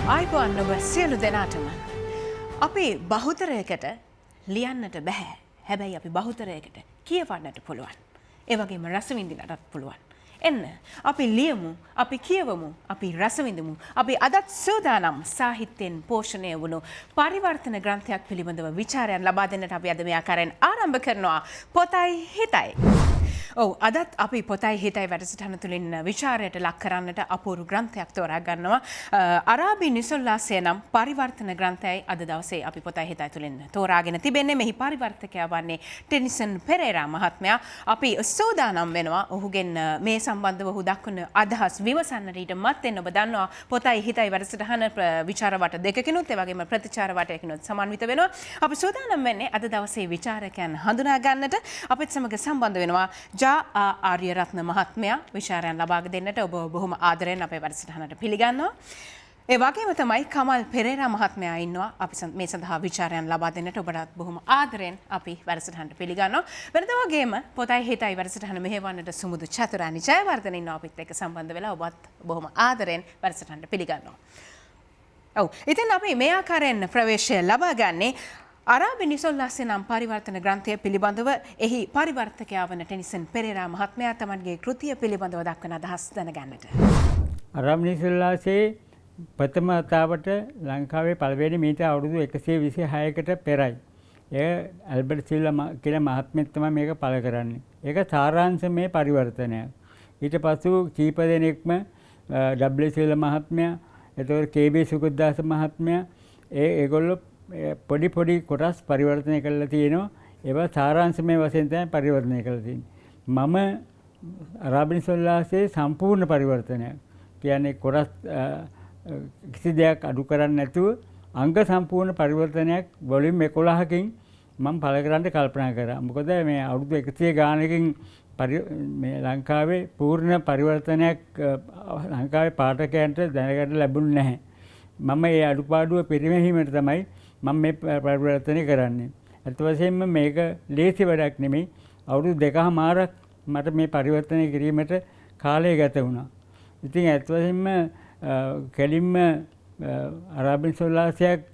ආයිබෝන් ඔබ සියලු දෙනාටම අපි බහුතරයකට ලියන්නට බෑ. හැබැයි අපි බහුතරයකට කියවන්නට පුළුවන්. ඒ වගේම රස විඳින්නටත් පුළුවන්. එන්න අපි ලියමු, අපි කියවමු, අපි රස විඳමු. අපි අදත් සූදානම් සාහිත්‍යයෙන් පෝෂණය වුණු පරිවර්තන ග්‍රන්ථයක් පිළිබඳව විචාරයන් ලබා දෙන්නට අපි අද මේ ආකාරයෙන් ආරම්භ කරනවා. පොතයි හිතයි. ඔව් අදත් අපි පොතයි හිතයි වැඩසටහන තුළින් විචාරයට ලක් කරන්නට අපූර්ව ග්‍රන්ථයක් තෝරා ගන්නවා. අරාබි නිසොල්ලාසය නම් පරිවර්තන ග්‍රන්ථයයි අද දවසේ අපි පොතයි හිතයි තුළින් තෝරාගෙන තිබෙන්නේ. මෙහි පරිවර්තකයා වන්නේ ටෙනිසන් පෙරේරා මහත්මයා. අපි සූදානම් වෙනවා ඔහුගෙන් මේ සම්බන්ධව ඔහු දක්වන අදහස් විමසන්නට. ඊට මත්තෙන් ඔබ දන්නවා පොතයි හිතයි වැඩසටහන විචාර වට දෙකකිනුත් ඒ වගේම ප්‍රතිචාර වටයකිනුත් සමන්විත වෙනවා. අපි සූදානම් වෙන්නේ අද දවසේ විචාරකයන් හඳුනා ගන්නට. අපිත් සමග සම්බන්ධ වෙනවා ආර්යරත්න මහත්මයා විචාරයන් ලබා දෙන්නට ඔබ බොහොම ආදරෙන් අපේ වැඩසටහනට පිළිගන්නවා. ඒ වගේම තමයි කමල් පෙරේරා මහත්මයා ඉන්නවා. අපි මේ සඳහා විචාරයන් ලබා දෙන්නට ඔබට බොහොම ආදරෙන් අපි වැඩසටහනට පිළිගන්නවා. වෙනද වගේම පොතයි හිතයි වැඩසටහන මෙහෙවන්නට සුමුදු චතුරානි ජයවර්ධන ඉන්නවා අපිත් එක්ක සම්බන්ධ වෙලා ඔබත් බොහොම ආදරෙන් වැඩසටහනට පිළිගන්නවා. ඔව් ඉතින් අපි මේ ආකාරයෙන් ප්‍රවේශය ලබා ගන්නේ අරාබි නිසොල්ලාසය නම් පරිවර්තන ග්‍රන්ථය පිළිබඳව එහි පරිවර්තකයා වන ටෙනිසන් පෙරේරා මහත්මයා තමන්ගේ කෘතිය පිළිබඳව දක්වන අදහස් දැනගන්නට. අරාබි නිසොල්ලාසයේ ප්‍රථම වතාවට ලංකාවේ පළවෙනි මීට අවුරුදු 126කට පෙරයි. ඒ ඇල්බර්ට් සිල්වා කියන මහත්මයෙක් තමයි මේක පළ කරන්නේ. ඒක සාරාංශමය පරිවර්තනයක්. ඊට පසු කීප දෙනෙක්ම ඩබ්ලිව් සිල්වා මහත්මයා, එතකොට කේ.බී. සුගතදාස මහත්මයා ඒගොල්ලෝ පොඩි පොඩි කොටස් පරිවර්තනය කරලා තියෙනවා. ඒවා සාරාංශමය වශයෙන් තමයි පරිවර්තනය කරලා තියෙන්නේ. මම අරාබි නිසොල්ලාසයේ සම්පූර්ණ පරිවර්තනයක් කියන්නේ කොටස් කිසි දෙයක් අඩු කරන්නේ නැතුව අංග සම්පූර්ණ පරිවර්තනයක් වොලියුම් 11කින් මම පළ කරන්න කල්පනා කරා. මොකද මේ අවුරුදු 100 ගානකින් මේ ලංකාවේ පූර්ණ පරිවර්තනයක් ලංකාවේ පාඨකයන්ට දැනගන්න ලැබුණේ නැහැ. මම ඒ අඩුපාඩුව පරිමෙහිමට තමයි මම මේ පරිවර්තනය කරන්නේ. අත් වශයෙන්ම මේක ලේසි වැඩක් නෙමෙයි. අවුරුදු 2කමාරක් මට මේ පරිවර්තනය කිරීමට කාලය ගත වුණා. ඉතින් අත් වශයෙන්ම කෙලින්ම අරාබි නිසොල්ලාසයක්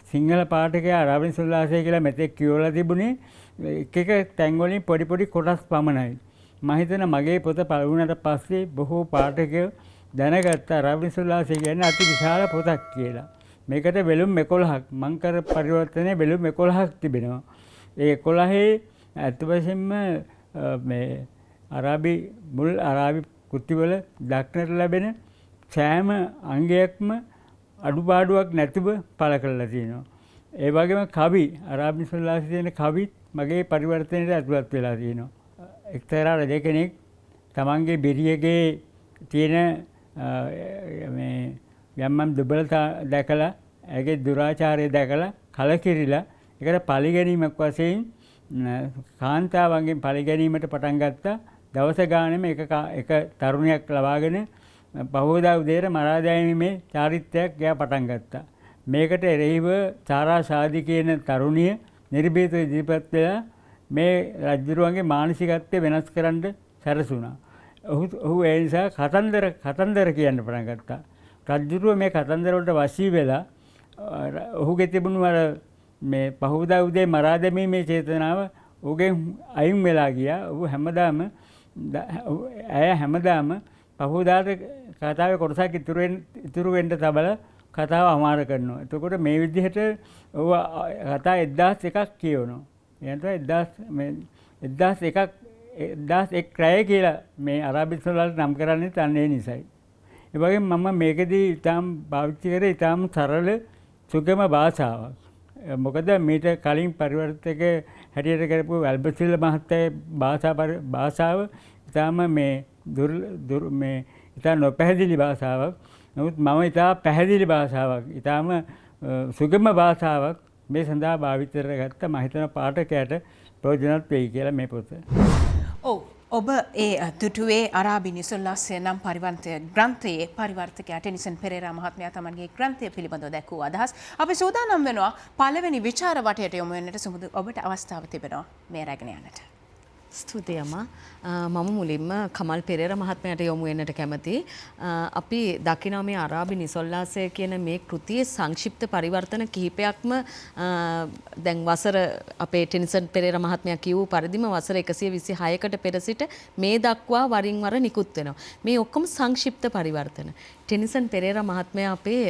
සිංහල පාඨකයා අරාබි නිසොල්ලාසය කියලා මෙතෙක් කියවලා තිබුණේ එක තැන් වලින් පොඩි පොඩි කොටස් පමණයි. මම හිතන මගේ පොත පළ වුණාට පස්සේ බොහෝ පාඨකයෝ දැනගත්ත අරාබි නිසොල්ලාසය කියන්නේ අති විශාල පොතක් කියලා. මේකට වෙලුම් 11ක් මං කර පරිවර්තනයේ වෙලුම් 11ක් තිබෙනවා. ඒ 11 අත් වශයෙන්ම මේ මුල් අරාබි කෘතිවල දක්නට ලැබෙන සෑම අංගයක්ම අඩුපාඩුවක් නැතිව පළ කරලා තියෙනවා. ඒ වගේම කවි අරාබි නිසොල්ලාසයේ තියෙන කවිත් මගේ පරිවර්තනයට ඇතුළත් වෙලා තියෙනවා. එක්තරා රජ කෙනෙක් තමන්ගේ බිරියගේ තියෙන මේ යම්මම් දුබලතා දැකලා ඇගේ දුරාචාරය දැකලා කලකිරිලා ඒකට පරිගැනීමක් වශයෙන් කාන්තාවන්ගෙන් පරිගැනීමට පටන් ගත්තා. දවස ගානෙම එක තරුණියක් ලබාගෙන පහෝදා උදේට මරා දැමීමේ චාරිත්‍රයක් එයා පටන් ගත්තා. මේකට එරෙහිව චාරා සාදි කියන තරුණිය නිර්භීතව ඉදිරිපත් වෙලා මේ රජුරුවන්ගේ මානසිකත්වය වෙනස් කරන්න සැරසුණා. ඔහු ඒ නිසා කතන්දර කියන්න පටන් ගත්තා. රජුරුව මේ කතන්දර වලට වශී වෙලා ඔහුගේ තිබුණු අර මේ පහෝදා උදේ මරා දැමීමේ චේතනාව ඔහුගෙන් අයින් වෙලා ගියා. ඔහු හැමදාම පහෝදාට කතාවේ කොටසක් ඉතුරු වෙන්න තබලා කතාව අමාර කරනවා. එතකොට මේ විදිහට ඔහු කතා 1001ක් කියවනවා. එතකොට 1001 ක්‍රය කියලා මේ අරාබි නිසොල්ලාසයට නම් කරන්නේ තන්නේ ඒ නිසයි. ඒ වගේම මම මේකදී ඊටාම් පාවිච්චි කරේ ඊටාම් සරල සුගම භාෂාවක්. මොකද මීට කලින් පරිවර්තක හැටියට කරපු ඇල්බර්ට් සිල්වා මහත්තයාගේ භාෂාව ඊටාම මේ ඉතා නොපැහැදිලි භාෂාවක්. නමුත් මම ඉතා පැහැදිලි භාෂාවක්, ඉතාම සුගම භාෂාවක් මේ සඳහා භාවිත කරගත්ත. මම හිතන පාඨකයාට ප්‍රයෝජනවත් වෙයි කියලා මේ පොත. ඔව් ඔබ ඒ දුටුවේ අරාබි නිසොල්ලාසය නම් ග්‍රන්ථයේ පරිවර්තකයා ටෙනිසන් පෙරේරා මහත්මයා තමන්ගේ ග්‍රන්ථය පිළිබඳව දැක්වූ අදහස්. අපි සූදානම් වෙනවා පළවෙනි විචාර වටයට යොමු වෙන්නට. සුමුදු ඔබට අවස්ථාව තිබෙනවා මේ රැගෙන යන්නට. ස්තුතියි අම්මා. මම මුලින්ම කමල් පෙරේර මහත්මයාට යොමු වෙන්නට කැමතියි. අපි දකිනවා මේ අරාබි නිසොල්ලාසය කියන මේ කෘතියේ සංක්ෂිප්ත පරිවර්තන කිහිපයක්ම දැන් වසර අපේ ටෙනිසන් පෙරේර මහත්මයා කියූ පරිදිම වසර 126කට පෙර සිට මේ දක්වා වරින් වර නිකුත් වෙනවා. මේ ඔක්කොම සංක්ෂිප්ත පරිවර්තන. ටෙනිසන් පෙරේර මහත්මයා අපේ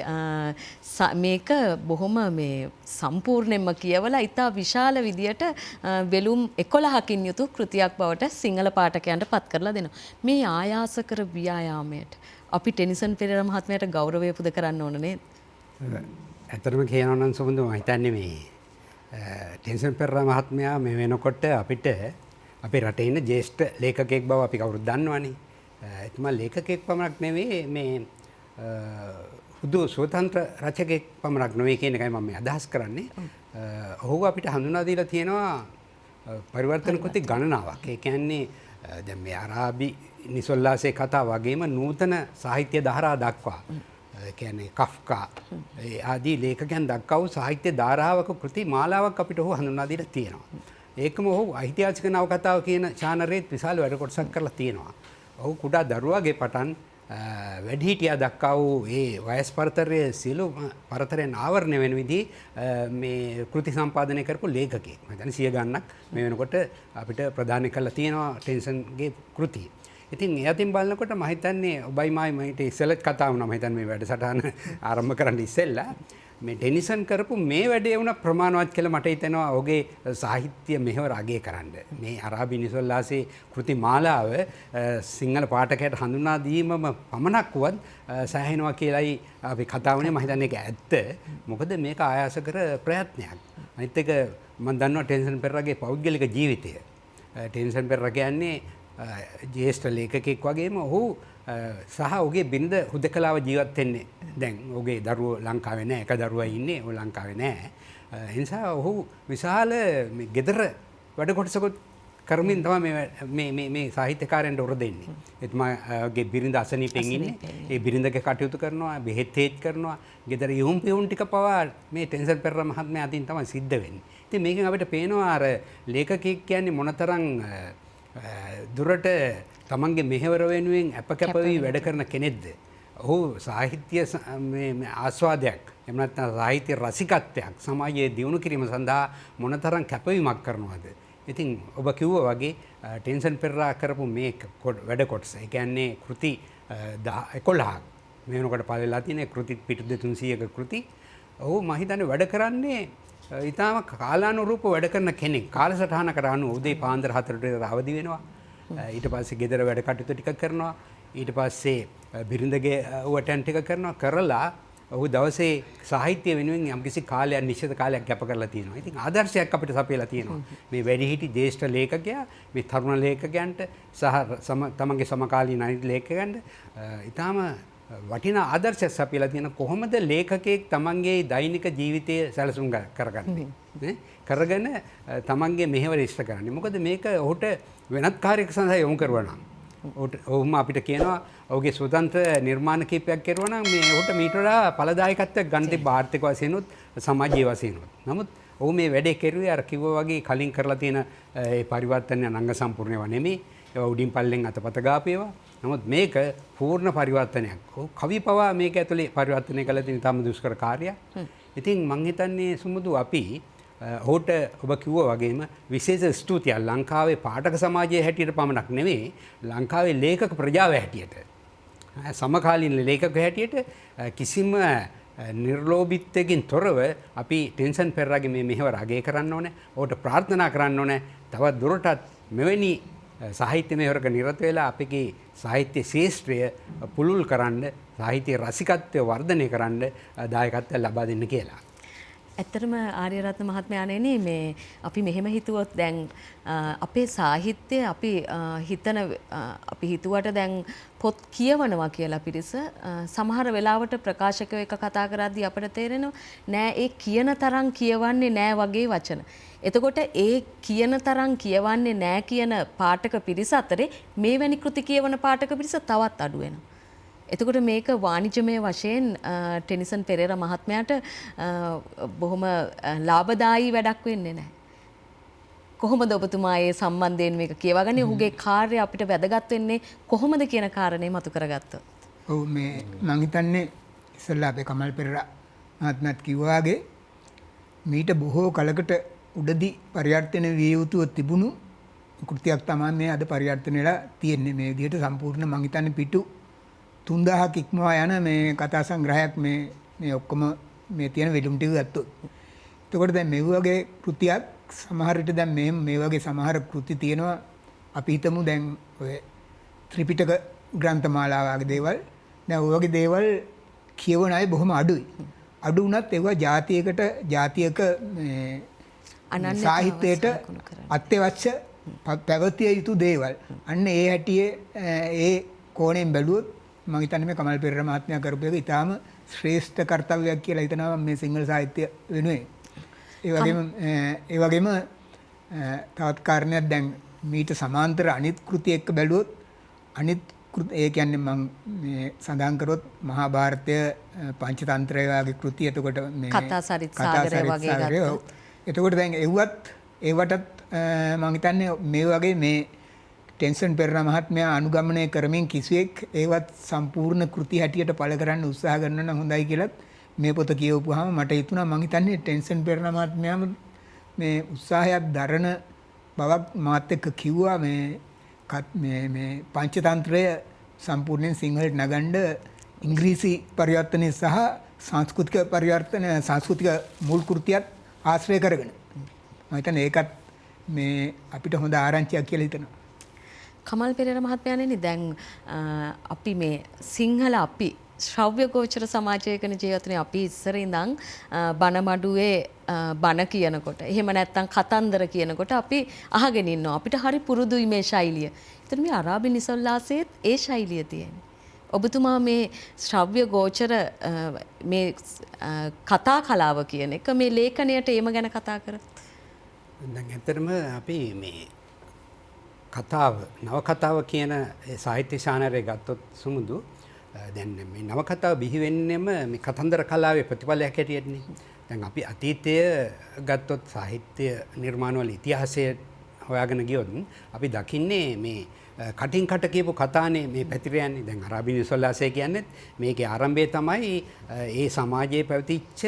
මේක බොහොම මේ සම්පූර්ණයෙන්ම කියවලා ඉතා විශාල විදියට වෙලුම් 11කින් යුතු කෘතියක් බවට සිංහල පාඨකයන්ට පත් කරලා දෙනවා. මේ ආයාසකර ව්‍යායාමයට අපි ටෙනිසන් පෙරේර මහත්මයාට ගෞරවය පුද කරන්න ඕන නේද? ඇත්තටම කියනවා නම් සුබඳ මම හිතන්නේ මේ ටෙනිසන් පෙරේර මහත්මයා මේ වෙනකොට අපිට අපේ රටේ ඉන්න ජ්‍යෙෂ්ඨ ලේඛකයෙක් බව අපි කවුරුත් දන්නවනේ. එතුමා ලේඛකයෙක් පමණක් නෙවෙයි මේ හුදු ස්වතන්ත්‍ර රචකයෙක් පමණක් නෙවෙයි කියන එකයි මම අදහස් කරන්නේ. ඔහු අපිට හඳුනා දීලා තියෙනවා පරිවර්තන කෘති ගණනාවක්. ඒ කියන්නේ දැන් මේ අරාබි නිසොල්ලාසේ කතා වගේම නූතන සාහිත්‍ය ධාරා දක්වා කියන්නේ කෆ්කා ආදී ලේඛකයන් දක්වා වූ සාහිත්‍ය ධාරාවක කෘති මාලාවක් අපිට ඔහු හඳුනා දීලා තියෙනවා. ඒකම ඔහු ඓතිහාසික නවකතාව කියන ඡානරේත් විශාල වැඩ කොටසක් කරලා තියෙනවා. ඔහු කුඩා දරුවාගේ පටන් වැඩිහිටියා දක්වා වූ ඒ වයස් පරතරයේ සියලු පරතරයන් ආවරණය වෙන විදිහේ මේ කෘති සම්පාදනය කරපු ලේඛකයෙක්. මම හිතන්නේ 100 ගණනක් මේ වෙනකොට අපිට ප්‍රදානය කරලා තියෙනවා ටෙන්සන්ගේ කෘති. ඉතින් ඒ අතින් බලනකොට මම හිතන්නේ ඔබයි මායි මට ඉස්සෙල්ලත් කතා වුණා. මම හිතන්නේ මේ වැඩසටහන ආරම්භ කරන්න ඉස්සෙල්ලා මේ ටෙනිසන් කරපු මේ වැඩේ වුණ ප්‍රමාණවත් කියලා මට හිතෙනවා. ඔහුගේ සාහිත්‍ය මෙහෙවර අගය කරන්න. මේ අරාබි නිසොල්ලාසේ කෘති මාලාව සිංහල පාඨකයට හඳුනා දීමම පමණක් වුවත් සෑහෙනවා කියලායි අපි කතා වුණේ. මම හිතන්නේ ඒක ඇත්ත. මොකද මේක ආයාස කර ප්‍රයත්නයක්. අනිත් එක මම දන්නවා ටෙනිසන් පෙරේරාගේ පෞද්ගලික ජීවිතය. ටෙනිසන් පෙරේරා කියන්නේ ජ්‍යෙෂ්ඨ ලේඛකෙක් වගේම ඔහු සහ ඔහුගේ බිරිඳ හුදකලාව ජීවත් වෙන්නේ. දැන් ඔහුගේ දරුවෝ ලංකාවේ නැහැ. එක දරුවා ඉන්නේ. ඔහු ලංකාවේ නැහැ. ඒ නිසා ඔහු විශාල මේ ගෙදර වැඩ කොටසකුත් කරමින් තමයි මේ සාහිත්‍යකාරයන්ට උර දෙන්නේ. එතුමාගේ බිරිඳ අසනීපෙන් ඉන්නේ. ඒ බිරිඳගේ කටයුතු කරනවා, බෙහෙත් හේත් කරනවා. ගෙදර යොම් පියුම් ටික පවා මේ ටෙනිසන් පෙරේරා මහත්මයා අතින් තමයි සිද්ධ වෙන්නේ. ඉතින් මේකෙන් අපිට පේනවා අර ලේඛකෙක් කියන්නේ මොනතරම් දුරට තමන්ගේ මෙහෙවර වෙනුවෙන් අපකැප වී වැඩ කරන කෙනෙක්ද. ඔහු සාහිත්‍ය ආස්වාදයක් එහෙම නැත්නම් සාහිත්‍ය රසිකත්වයක් සමාජයේ දියුණු කිරීම සඳහා මොනතරම් කැපවීමක් කරනවද. ඉතින් ඔබ කිව්වා වගේ ටෙනිසන් පෙරේරා කරපු මේ වැඩ කොටස. ඒ කියන්නේ කෘති 11ක් මේ වෙනකොට පළවෙලා තියෙන කෘති පිටු 300ක කෘති. ඔහු මම හිතන්නේ වැඩ කරන්නේ ඊටාම කාලානුරූපව වැඩ කරන කෙනෙක්. කාලසටහනකට අනුව උදේ පාන්දර 4ට අවදි වෙනවා. ඊට පස්සේ ගෙදර වැඩ කටයුතු ටික කරනවා. ඊට පස්සේ බිරිඳගේ වටන් ටික කරනවා. කරලා ඔහු දවසේ සාහිත්‍ය වෙනුවෙන් යම්කිසි කාලයක් නිශ්චිත කාලයක් ගත කරලා තියෙනවා. ඉතින් ආදර්ශයක් අපිට සපයලා තියෙනවා. මේ වැඩිහිටි ජ්‍යෙෂ්ඨ ලේඛකයා මේ තරුණ ලේඛකයන්ට සහ තමන්ගේ සමකාලීන අනිත් ලේඛකයන්ට ඊටාම වටිනා ආදර්ශයක් සපයලා තියෙන කොහොමද ලේඛකයෙක් තමන්ගේ දෛනික ජීවිතය සැලසුම් කරගන්නේ. කරගෙන තමන්ගේ මෙහෙවර ඉෂ්ට කරන්නේ. මොකද මේක ඔහුට වෙනත් කාර්යයක සඳහා යොමු කරුවා නම් ඔහුම අපිට කියනවා ඔහුගේ ස්වතන්ත්‍ර නිර්මාණ කීපයක් කරුවා නම් මේ ඔහුට මීට වඩා ඵලදායකත්වයක් ගන්න තිබ්බ ආර්ථික වශයෙන් උත් සමාජීය වශයෙන් උත්. නමුත් ඔහු මේ වැඩේ කෙරුවේ අර කිව්වා වගේ කලින් කරලා තියෙන ඒ පරිවර්තන අංග සම්පූර්ණව නෙමෙයි. ඒවා උඩින් පල්ලෙන් අතපත ගාපේවා. නමුත් මේක පූර්ණ පරිවර්තනයක්. ඔහු කවි පවා මේක ඇතුලේ පරිවර්තනය කළ තියෙන තම දුෂ්කර කාර්යයක්. ඉතින් මම හිතන්නේ සුමුදු අපි ඔහුට ඔබ කිව්වා වගේම විශේෂ ස්තුතියක් ලංකාවේ පාඨක සමාජයේ හැටියට පමණක් නෙවෙයි ලංකාවේ ලේඛක ප්‍රජාව හැටියට සමකාලීන ලේඛක හැටියට කිසිම නිර්ලෝභීත්වයෙන් තොරව අපි ටෙනිසන් පෙරේරාගේ මේ මෙහෙවර අගය කරන්න ඕනේ. ඔහුට ප්‍රාර්ථනා කරන්න ඕනේ. තවත් දුරටත් මෙවැනි සාහිත්‍ය මෙහෙවරක නිරත වෙලා අපේ සාහිත්‍ය ශාස්ත්‍රය පුළුල් කරන්න, සාහිත්‍ය රසිකත්වය වර්ධනය කරන්න දායකත්වය ලබා දෙන්න කියලා. ඇත්තටම ආර්යරත්න මහත්මයාණෙනි මේ අපි මෙහෙම හිතුවොත් දැන් අපේ සාහිත්‍ය අපි හිතුවට දැන් පොත් කියවනවා කියලා පිරිස සමහර වෙලාවට ප්‍රකාශකයෝ එක කතා කරද්දී අපිට තේරෙනවා නෑ ඒ කියන තරම් කියවන්නේ නෑ වගේ වචන. එතකොට ඒ කියන තරම් කියවන්නේ නෑ කියන පාඨක පිරිස අතරේ මේවැනි කෘති කියවන පාඨක පිරිස තවත් අඩු වෙනවා. එතකොට මේක වාණිජමය වශයෙන් ටෙනිසන් පෙරේරා මහත්මයාට බොහොම ලාභදායී වැඩක් වෙන්නේ නැහැ. කොහොමද ඔබතුමා ඒ සම්බන්ධයෙන් මේක කියවගන්නේ? ඔහුගේ කාර්යය අපිට වැදගත් වෙන්නේ කොහොමද කියන කාරණේ මතු කරගත්තොත්. ඔව් මේ මං හිතන්නේ ඉස්සෙල්ලා අපේ කමල් පෙරේරා මහත්මයාත් කිව්වා වගේ මීට බොහෝ කලකට උඩදී පරිවර්තන විය යුතුව තිබුණු කෘතියක් තමයි මේ අද පරිවර්තන වෙලා තියෙන්නේ. මේ විදිහට සම්පූර්ණ මං හිතන්නේ පිටු 3000ක් ඉක්මවා යන මේ කතා සංග්‍රහයක් මේ ඔක්කොම මේ තියෙන වෙලුම් ටික ගත්තොත්. එතකොට දැන් මේ වගේ කෘතියක් සමහර විට දැන් මේ වගේ සමහර කෘති තියෙනවා අපි හිතමු දැන් ඔය ත්‍රිපිටක ග්‍රන්ථමාලා වගේ දේවල් දැන් ඔය වගේ දේවල් කියවන අය බොහොම අඩුයි. අඩු වුණත් ඒවා ජාතියක සාහිත්‍යයට අත්‍යවශ්‍ය පැවතිය යුතු දේවල්. අන්න ඒ හැටියේ ඒ කෝණයෙන් බැලුවොත් මම හිතන්නේ මේ කමල් පෙරේරා මහත්මයා කරපු එක ඉතාම ශ්‍රේෂ්ඨ කර්තව්‍යයක් කියලා හිතනවා මේ සිංහල සාහිත්‍ය වෙනුවෙන්. ඒ වගේම තවත් කාරණයක් දැන් මීට සමාන්තර අනිත් කෘති එක්ක බැලුවොත් අනිත් ඒ කියන්නේ මම මේ සඳහන් කරොත් මහා භාරතය පංචතන්ත්‍රය වගේ කෘති එතකොට මේ කතා සරිත් සාගරය වගේ ගත්තොත් එතකොට දැන් ඒවටත් මම හිතන්නේ මේ වගේ මේ ටෙන්සන් පෙරේරා මහත්මයා අනුගමනය කරමින් කිසිවෙක් ඒවත් සම්පූර්ණ කෘති හැටියට පළ කරන්න උත්සාහ කරනවා නම් හොඳයි කියලාත් මේ පොත කියවපුවාම මට හිතුණා මම හිතන්නේ ටෙන්සන් පෙරේරා මහත්මයාම මේ උත්සාහයක් දරන බවක් මාත් එක්ක කිව්වා මේ පංචතන්ත්‍රය සම්පූර්ණයෙන් සිංහලට නගන්න ඉංග්‍රීසි පරිවර්තනය සහ සංස්කෘතික මුල් කෘතියත් ආශ්‍රය කරගෙන මම හිතන්නේ ඒකත් මේ අපිට හොඳ ආරංචියක් කියලා හිතනවා. කමල් පෙරේරා මහත්මයාණෙනි දැන් අපි මේ සිංහල අපි ශ්‍රව්‍ය ගෝචර සමාජයකන ජීවිතනේ අපි ඉස්සර ඉඳන් බණමඩුවේ බණ කියනකොට එහෙම නැත්නම් කතන්දර කියනකොට අපි අහගෙන ඉන්නවා අපිට හරි පුරුදුයි මේ ශෛලිය. ඒතර මේ අරාබි නිසල්ලාසෙත් ඒ ශෛලිය තියෙන්නේ. ඔබතුමා මේ ශ්‍රව්‍ය ගෝචර මේ කතා කලාව කියන එක මේ ලේඛනයට ඒම ගැන කතා කරා. දැන් ඇත්තටම අපි මේ කතාව නවකතාව කියන සාහිත්‍ය ශානරය ගත්තොත් සුමුදු දැන් මේ නවකතාව බිහි වෙන්නෙම මේ කතන්දර කලාවේ ප්‍රතිඵලයක් හැටියටනේ. දැන් අපි අතීතය ගත්තොත් සාහිත්‍ය නිර්මාණවල ඉතිහාසය හොයාගෙන ගියොත් අපි දකින්නේ මේ කටින් කට කියපු කතානේ මේ පැතිර යන්නේ. දැන් අරාබි නිසල්ලාසය කියන්නේ මේකේ ආරම්භය තමයි ඒ සමාජයේ පැවතිච්ච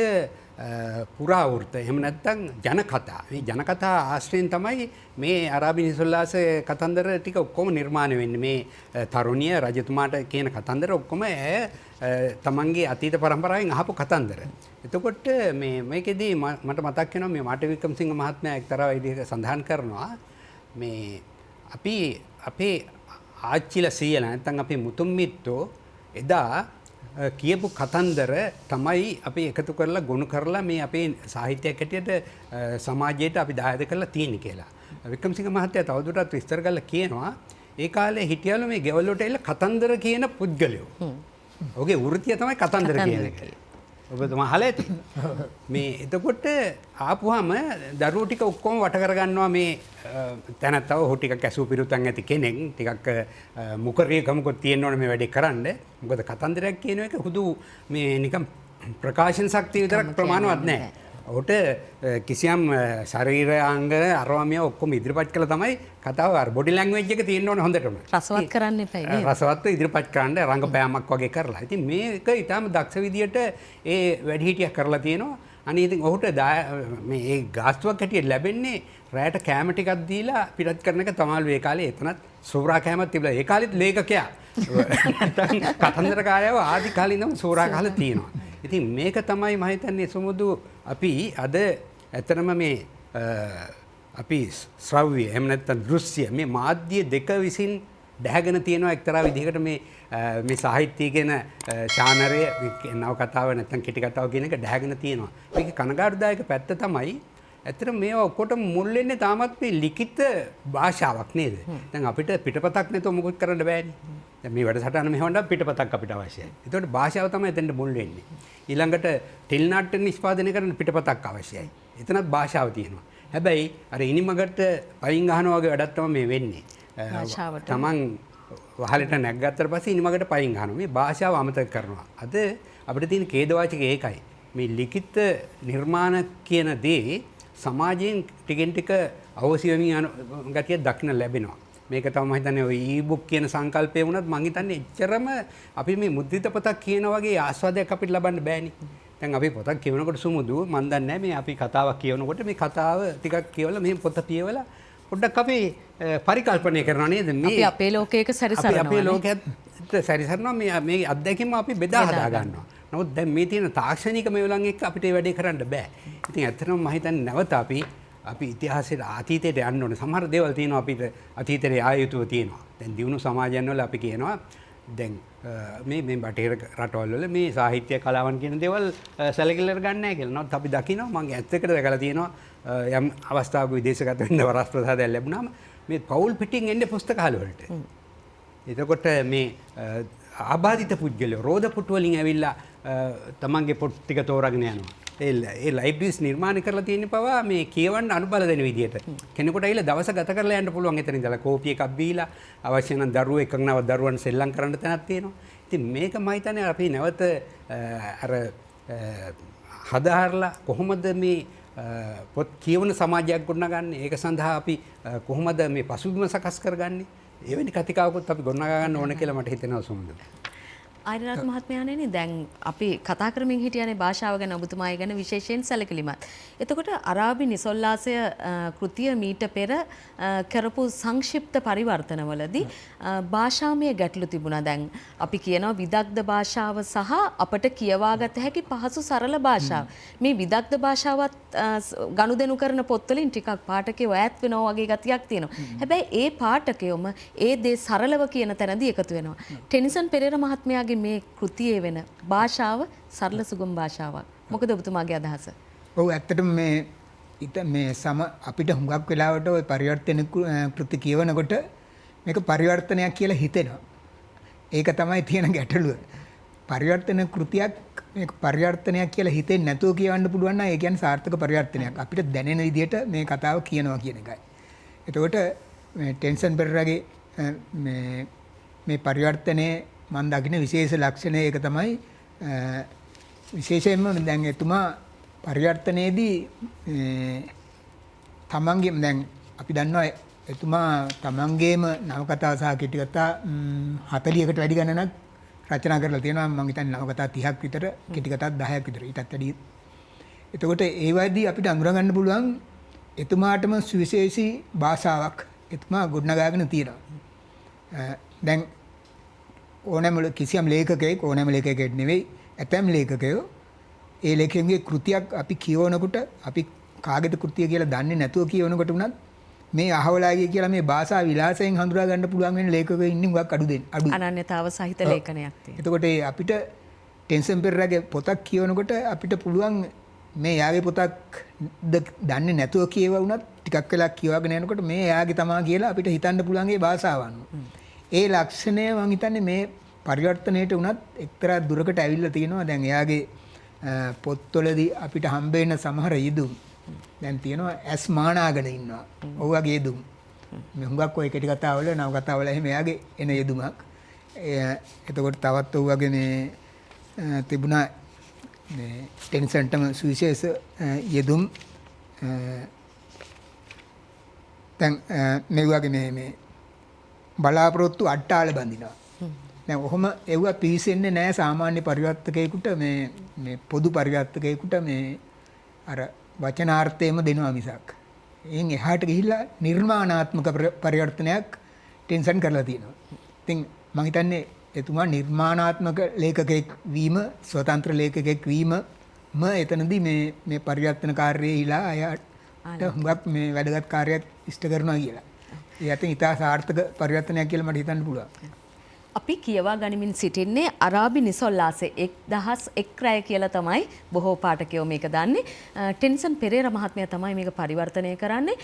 පුරාවෘත එහෙම නැත්නම් ජනකතා. මේ ජනකතා ආශ්‍රයෙන් තමයි මේ අරාබි නිසල්ලාස කතන්දර ටික ඔක්කොම නිර්මාණය වෙන්නේ. මේ තරුණිය රජතුමාට කියන කතන්දර ඔක්කොම තමන්ගේ අතීත පරම්පරාවෙන් අහපු කතන්දර. එතකොට මේකෙදී මට මතක් වෙනවා මේ මාට වික්‍රමසිංහ මහත්මයා එක්තරා විදිහක සඳහන් කරනවා මේ අපි අපේ ආච්චිලා සීයලා නැත්නම් අපේ මුතුන් මිත්තෝ එදා කියපු කතන්දර තමයි අපි එකතු කරලා ගොනු කරලා මේ අපේ සාහිත්‍යයක් හැටියට සමාජයට අපි දායද කරලා තියෙන්නේ කියලා. වික්‍රමසිංහ මහත්තයා තවදුරටත් විස්තර කරලා කියනවා ඒ කාලේ හිටියලු මේ ගෙවල් වලට එලා කතන්දර කියන පුද්ගලයෝ. ඔහුගේ වෘත්තිය තමයි කතන්දර කියන එක. ඔබතුමා අහලා ඇති. මේ එතකොට ආපුවාම දරුවෝ ටික ඔක්කොම වට කරගන්නවා මේ තැනත්තව ඔහු ටිකක් ඇසූ පිරුතන් ඇති කෙනෙක් ටිකක් මුකරියකමකුත් තියෙන්න ඕනේ මේ වැඩේ කරන්න. මොකද කතන්දරයක් කියන එක හුදු මේ නිකන් ප්‍රකාශන ශක්තිය විතරක් ප්‍රමාණවත් නැහැ. ඔහුට කිසියම් ශරීරාංග අරවමිය ඔක්කොම ඉදිරිපත් කළා තමයි කතාව අර බොඩි ලැන්ග්වේජ් එක තියෙන්න ඕනේ හොඳටම. රසවත් කරන්න එපා නේද? රසවත්ව ඉදිරිපත් කරන්න රංගපෑමක් වගේ කරලා. ඉතින් මේක ඊටාම දක්ෂ විදියට ඒ වැඩිහිටියක් කරලා තියෙනවා. අනේ ඉතින් ඔහුට මේ ඒ ගාස්තුවක් හැටියට ලැබෙන්නේ රැයට කෑම ටිකක් දීලා පිටත් කරන එක තමයිලු ඒ කාලේ එතනත් සෝරා කෑමක් තිබුණා. ඒ කාලෙත් ලේඛකයා කතන්දරකාරයව ආදි කාලේ ඉඳන් සෝරා කාලේ තියෙනවා. ඉතින් මේක තමයි මම හිතන්නේ සමුදු අපි අද ඇත්තනම මේ අපි ශ්‍රව්‍ය එහෙම නැත්නම් දෘශ්‍ය මේ මාධ්‍ය දෙක විසින් දැහැගෙන තියෙනවා එක්තරා විදිහකට මේ සාහිත්‍ය කියන ශානරය නවකතාව නැත්නම් කෙටි කතාව කියන එක දැහැගෙන තියෙනවා. මේකේ කනගාටුදායක පැත්ත තමයි ඇත්තට මේවා ඔක්කොටම මුල් වෙන්නේ තාමත් මේ ලිඛිත භාෂාවක් නේද? දැන් අපිට පිටපතක් නැතුව මොකුත් කරන්න බෑනේ. දැන් මේ වැඩසටහන මෙහෙවන්න පිටපතක් අපිට අවශ්‍යයි. ඒතකොට භාෂාව තමයි එතෙන්ට මුල් වෙන්නේ. ඊළඟට ටෙලි නාට්‍ය නිෂ්පාදනය කරන්න පිටපතක් අවශ්‍යයි. එතනත් භාෂාව තියෙනවා. හැබැයි අර ඉනිමකට පයින් ගහනවා වගේ වැඩක් තමයි මේ වෙන්නේ. තමන් වහලට නැග්ගත්තට පස්සේ ඉනිමකට පයින් ගහනවා. මේ භාෂාව අමතක කරනවා. අද අපිට තියෙන ඛේදවාචක ඒකයි. මේ ලිඛිත නිර්මාණ කියන දේ සමාජයෙන් ටිකෙන් ටික අවශ්‍ය වෙමින් යන ගතිය දක්න ලැබෙනවා. මේක තමයි මම හිතන්නේ ඔය ඊ-බුක් කියන සංකල්පය වුණත් මම හිතන්නේ එච්චරම අපි මේ මුද්‍රිත පොතක් කියන වගේ ආස්වාදයක් අපිට ලබන්න බෑනේ. දැන් අපි පොතක් කියවනකොට සුමුදු මන් දන්නේ නැහැ මේ අපි කතාවක් කියවනකොට මේ කතාව ටිකක් කියවලා මේ පොත කියවලා පොඩ්ඩක් අපි පරිකල්පනය කරනවා නේද? මේ අපි අපේ ලෝකයක සැරිසරනවා. අපේ ලෝකයට සැරිසරනවා මේ අත්දැකීම අපි බෙදා හදා ගන්නවා. නමුත් දැන් මේ තියෙන තාක්ෂණික මේවලන් එක්ක අපිට ඒ වැඩේ කරන්න බෑ. ඉතින් ඇත්තටම මම හිතන්නේ නැවත අපි ඉතිහාසයේ අතීතයට යන්න ඕනේ. සමහර දේවල් තියෙනවා අපිට අතීතයට ආය යුතුව තියෙනවා. දැන් දියුණු සමාජයන් වල අපි කියනවා දැන් මේ බටහිර රටවල් වල මේ සාහිත්‍ය කලාවන් කියන දේවල් සැලකිල්ලට ගන්න නැහැ කියලා. නමුත් අපි දකිනවා මම ඇත්තකට දැකලා තියෙනවා යම් අවස්ථාවක විදේශගත වෙන්න වරස් ප්‍රසාදයක් ලැබුණාම මේ පෞල් පිටින් එන්නේ පුස්තකාල වලට. එතකොට මේ ආබාධිත පුද්ගලයෝ රෝද පුටු වලින් ඇවිල්ලා තමන්ගේ පොත් ටික තෝරාගෙන යනවා. ඒ ලයිබ්‍රරිස් නිර්මාණය කරලා තියෙන පවා මේ කියවන්න අනුබල දෙන විදියට. කෙනෙකුට ඇවිල්ලා දවස ගත කරලා යන්න පුළුවන් එතන ඉඳලා කෝපි එකක් බීලා අවශ්‍ය නම් දරුවෝ එකක්නව දරුවන් සෙල්ලම් කරන්න තැනක් තියෙනවා. ඉතින් මේක මම හිතන්නේ අපි නැවත අර හදාarලා කොහොමද මේ පොත් කියවන සමාජයක් ගොඩනගන්නේ? ඒක සඳහා අපි කොහොමද මේ පසුබිම සකස් කරගන්නේ? එවැනි කතිකාවකුත් අපි ගොඩනගා ගන්න ඕන කියලා මට හිතෙනවා සුමුදු. ආයනරත් මහත්මයාණෙනි දැන් අපි කතා කරමින් හිටියනේ භාෂාව ගැන ඔබතුමායි ගැන විශේෂයෙන් සැලකිලිමත්. එතකොට අරාබි නිසොල්ලාසය කෘතිය මීට පෙර කරපු සංක්ෂිප්ත පරිවර්තනවලදී භාෂාමය ගැටලු තිබුණා. දැන් අපි කියනවා විදග්ධ භාෂාව සහ අපට කියවාගත හැකි පහසු සරල භාෂාව. මේ විදග්ධ භාෂාවත් ගනුදෙනු කරන පොත්වලින් ටිකක් පාඨකයෝ ඈත් වෙනවා වගේ ගතියක් තියෙනවා. හැබැයි ඒ පාඨකයොම ඒ දේ සරලව කියන තැනදී එකතු වෙනවා. ටෙනිසන් පෙරේරා මහත්මයාගේ මේ කෘතියේ වෙන භාෂාව සරල සුගම භාෂාවක්. මොකද ඔබතුමාගේ අදහස? ඔව් ඇත්තටම මේ අපිට හුඟක් වෙලාවට ওই පරිවර්තන කෘති කියවනකොට මේක පරිවර්තනයක් කියලා හිතෙනවා. ඒක තමයි තියෙන ගැටලුව. පරිවර්තන කෘතියක් මේක පරිවර්තනයක් කියලා හිතෙන්නේ නැතුව කියවන්න පුළුවන් නම් ඒ කියන්නේ සාර්ථක පරිවර්තනයක්. අපිට දැනෙන විදිහට මේ කතාව කියනවා කියන එකයි. එතකොට මේ ටෙන්සන් පෙරේරාගේ මේ පරිවර්තනයේ මම දකින විශේෂ ලක්ෂණය ඒක තමයි විශේෂයෙන්ම දැන් එතුමා පරිවර්තනයේදී තමන්ගේ දැන් අපි දන්නවා එතුමා තමන්ගේම නවකතා සහ කෙටි කතා 40කට වැඩි ගණනක් රචනා කරලා තියෙනවා. මම හිතන්නේ නවකතා 30ක් විතර කෙටි කතා 10ක් විතර ඊටත් වැඩි. එතකොට ඒ වයිදී අපිට අඳුර ගන්න පුළුවන් එතුමාටම සුවිශේෂී භාෂාවක් එතුමා ගොඩනගාගෙන තියෙනවා. දැන් ඕනෑම කිසියම් ලේඛකයෙක් ඕනෑම ලේඛකයෙක් නෙවෙයි ඇතැම් ලේඛකයෝ ඒ ලේඛකයන්ගේ කෘතියක් අපි කියවනකොට අපි කාගේද කෘතිය කියලා දන්නේ නැතුව කියවනකොට උනත් මේ අහවලාගේ කියලා මේ භාෂා විලාසයෙන් හඳුනා ගන්න පුළුවන් වෙන ලේඛකයෝ ඉන්නේ හුඟක් අඩු අනන්‍යතාව සහිත ලේඛනයක් තියෙනවා. එතකොට අපිට ටෙන්සන් පෙරේරාගේ පොතක් කියවනකොට අපිට පුළුවන් මේ යාගේ පොතක් දන්නේ නැතුව කියවුණත් ටිකක් වෙලා කියවගෙන යනකොට මේ යාගේ තමා කියලා අපිට හිතන්න පුළුවන් ඒ භාෂාව අනුව. ඒ ලක්ෂණය මම හිතන්නේ මේ පරිවර්තනයේට උනත් එක්තරා දුරකට ඇවිල්ලා තියෙනවා. දැන් එයාගේ පොත්වලදී අපිට හම්බ වෙන සමහර යෙදුම් දැන් තියෙනවා ඇස් මානාගෙන ඉන්නවා. ඔය වගේ යෙදුම්. මේ හුඟක් ඔය කෙටි කතාවල නව කතාවල එහෙම එයාගේ එන යෙදුමක්. එතකොට තවත් ඔය වගේ මේ තිබුණා මේ ටෙන්සන්ටම සුවිශේෂ යෙදුම් දැන් මේ වගේ මේ බලාපොරොත්තු අට්ටාල බඳිනවා. දැන් ඔහොම එවුවා පිවිසෙන්නේ නැහැ සාමාන්‍ය පරිවර්තකයෙකුට මේ පොදු පරිවර්තකයෙකුට මේ අර වචනාර්ථයම දෙනවා මිසක්. එයින් එහාට ගිහිල්ලා නිර්මාණාත්මක පරිවර්තනයක් ටෙන්සන් කරලා තියෙනවා. ඉතින් මම හිතන්නේ එතුමා නිර්මාණාත්මක ලේඛකයෙක් වීම ස්වතන්ත්‍ර ලේඛකයෙක් වීම එතනදී මේ පරිවර්තන කාර්යයේ ඉලා අයට හුඟක් මේ වැදගත් කාර්යයක් ඉෂ්ට කරනවා කියලා. ඒ අතින් ඉතා සාර්ථක පරිවර්තනයක් කියලා මට හිතන්න පුළුවන්. අපි කියවා ගනිමින් සිටින්නේ අරාබි නිසොල්ලාසේ 1001 රැය කියලා තමයි බොහෝ පාඨකයෝ මේක දන්නේ. ටෙන්සන් පෙරේරා මහත්මයා තමයි මේක පරිවර්තනය කරන්නේ.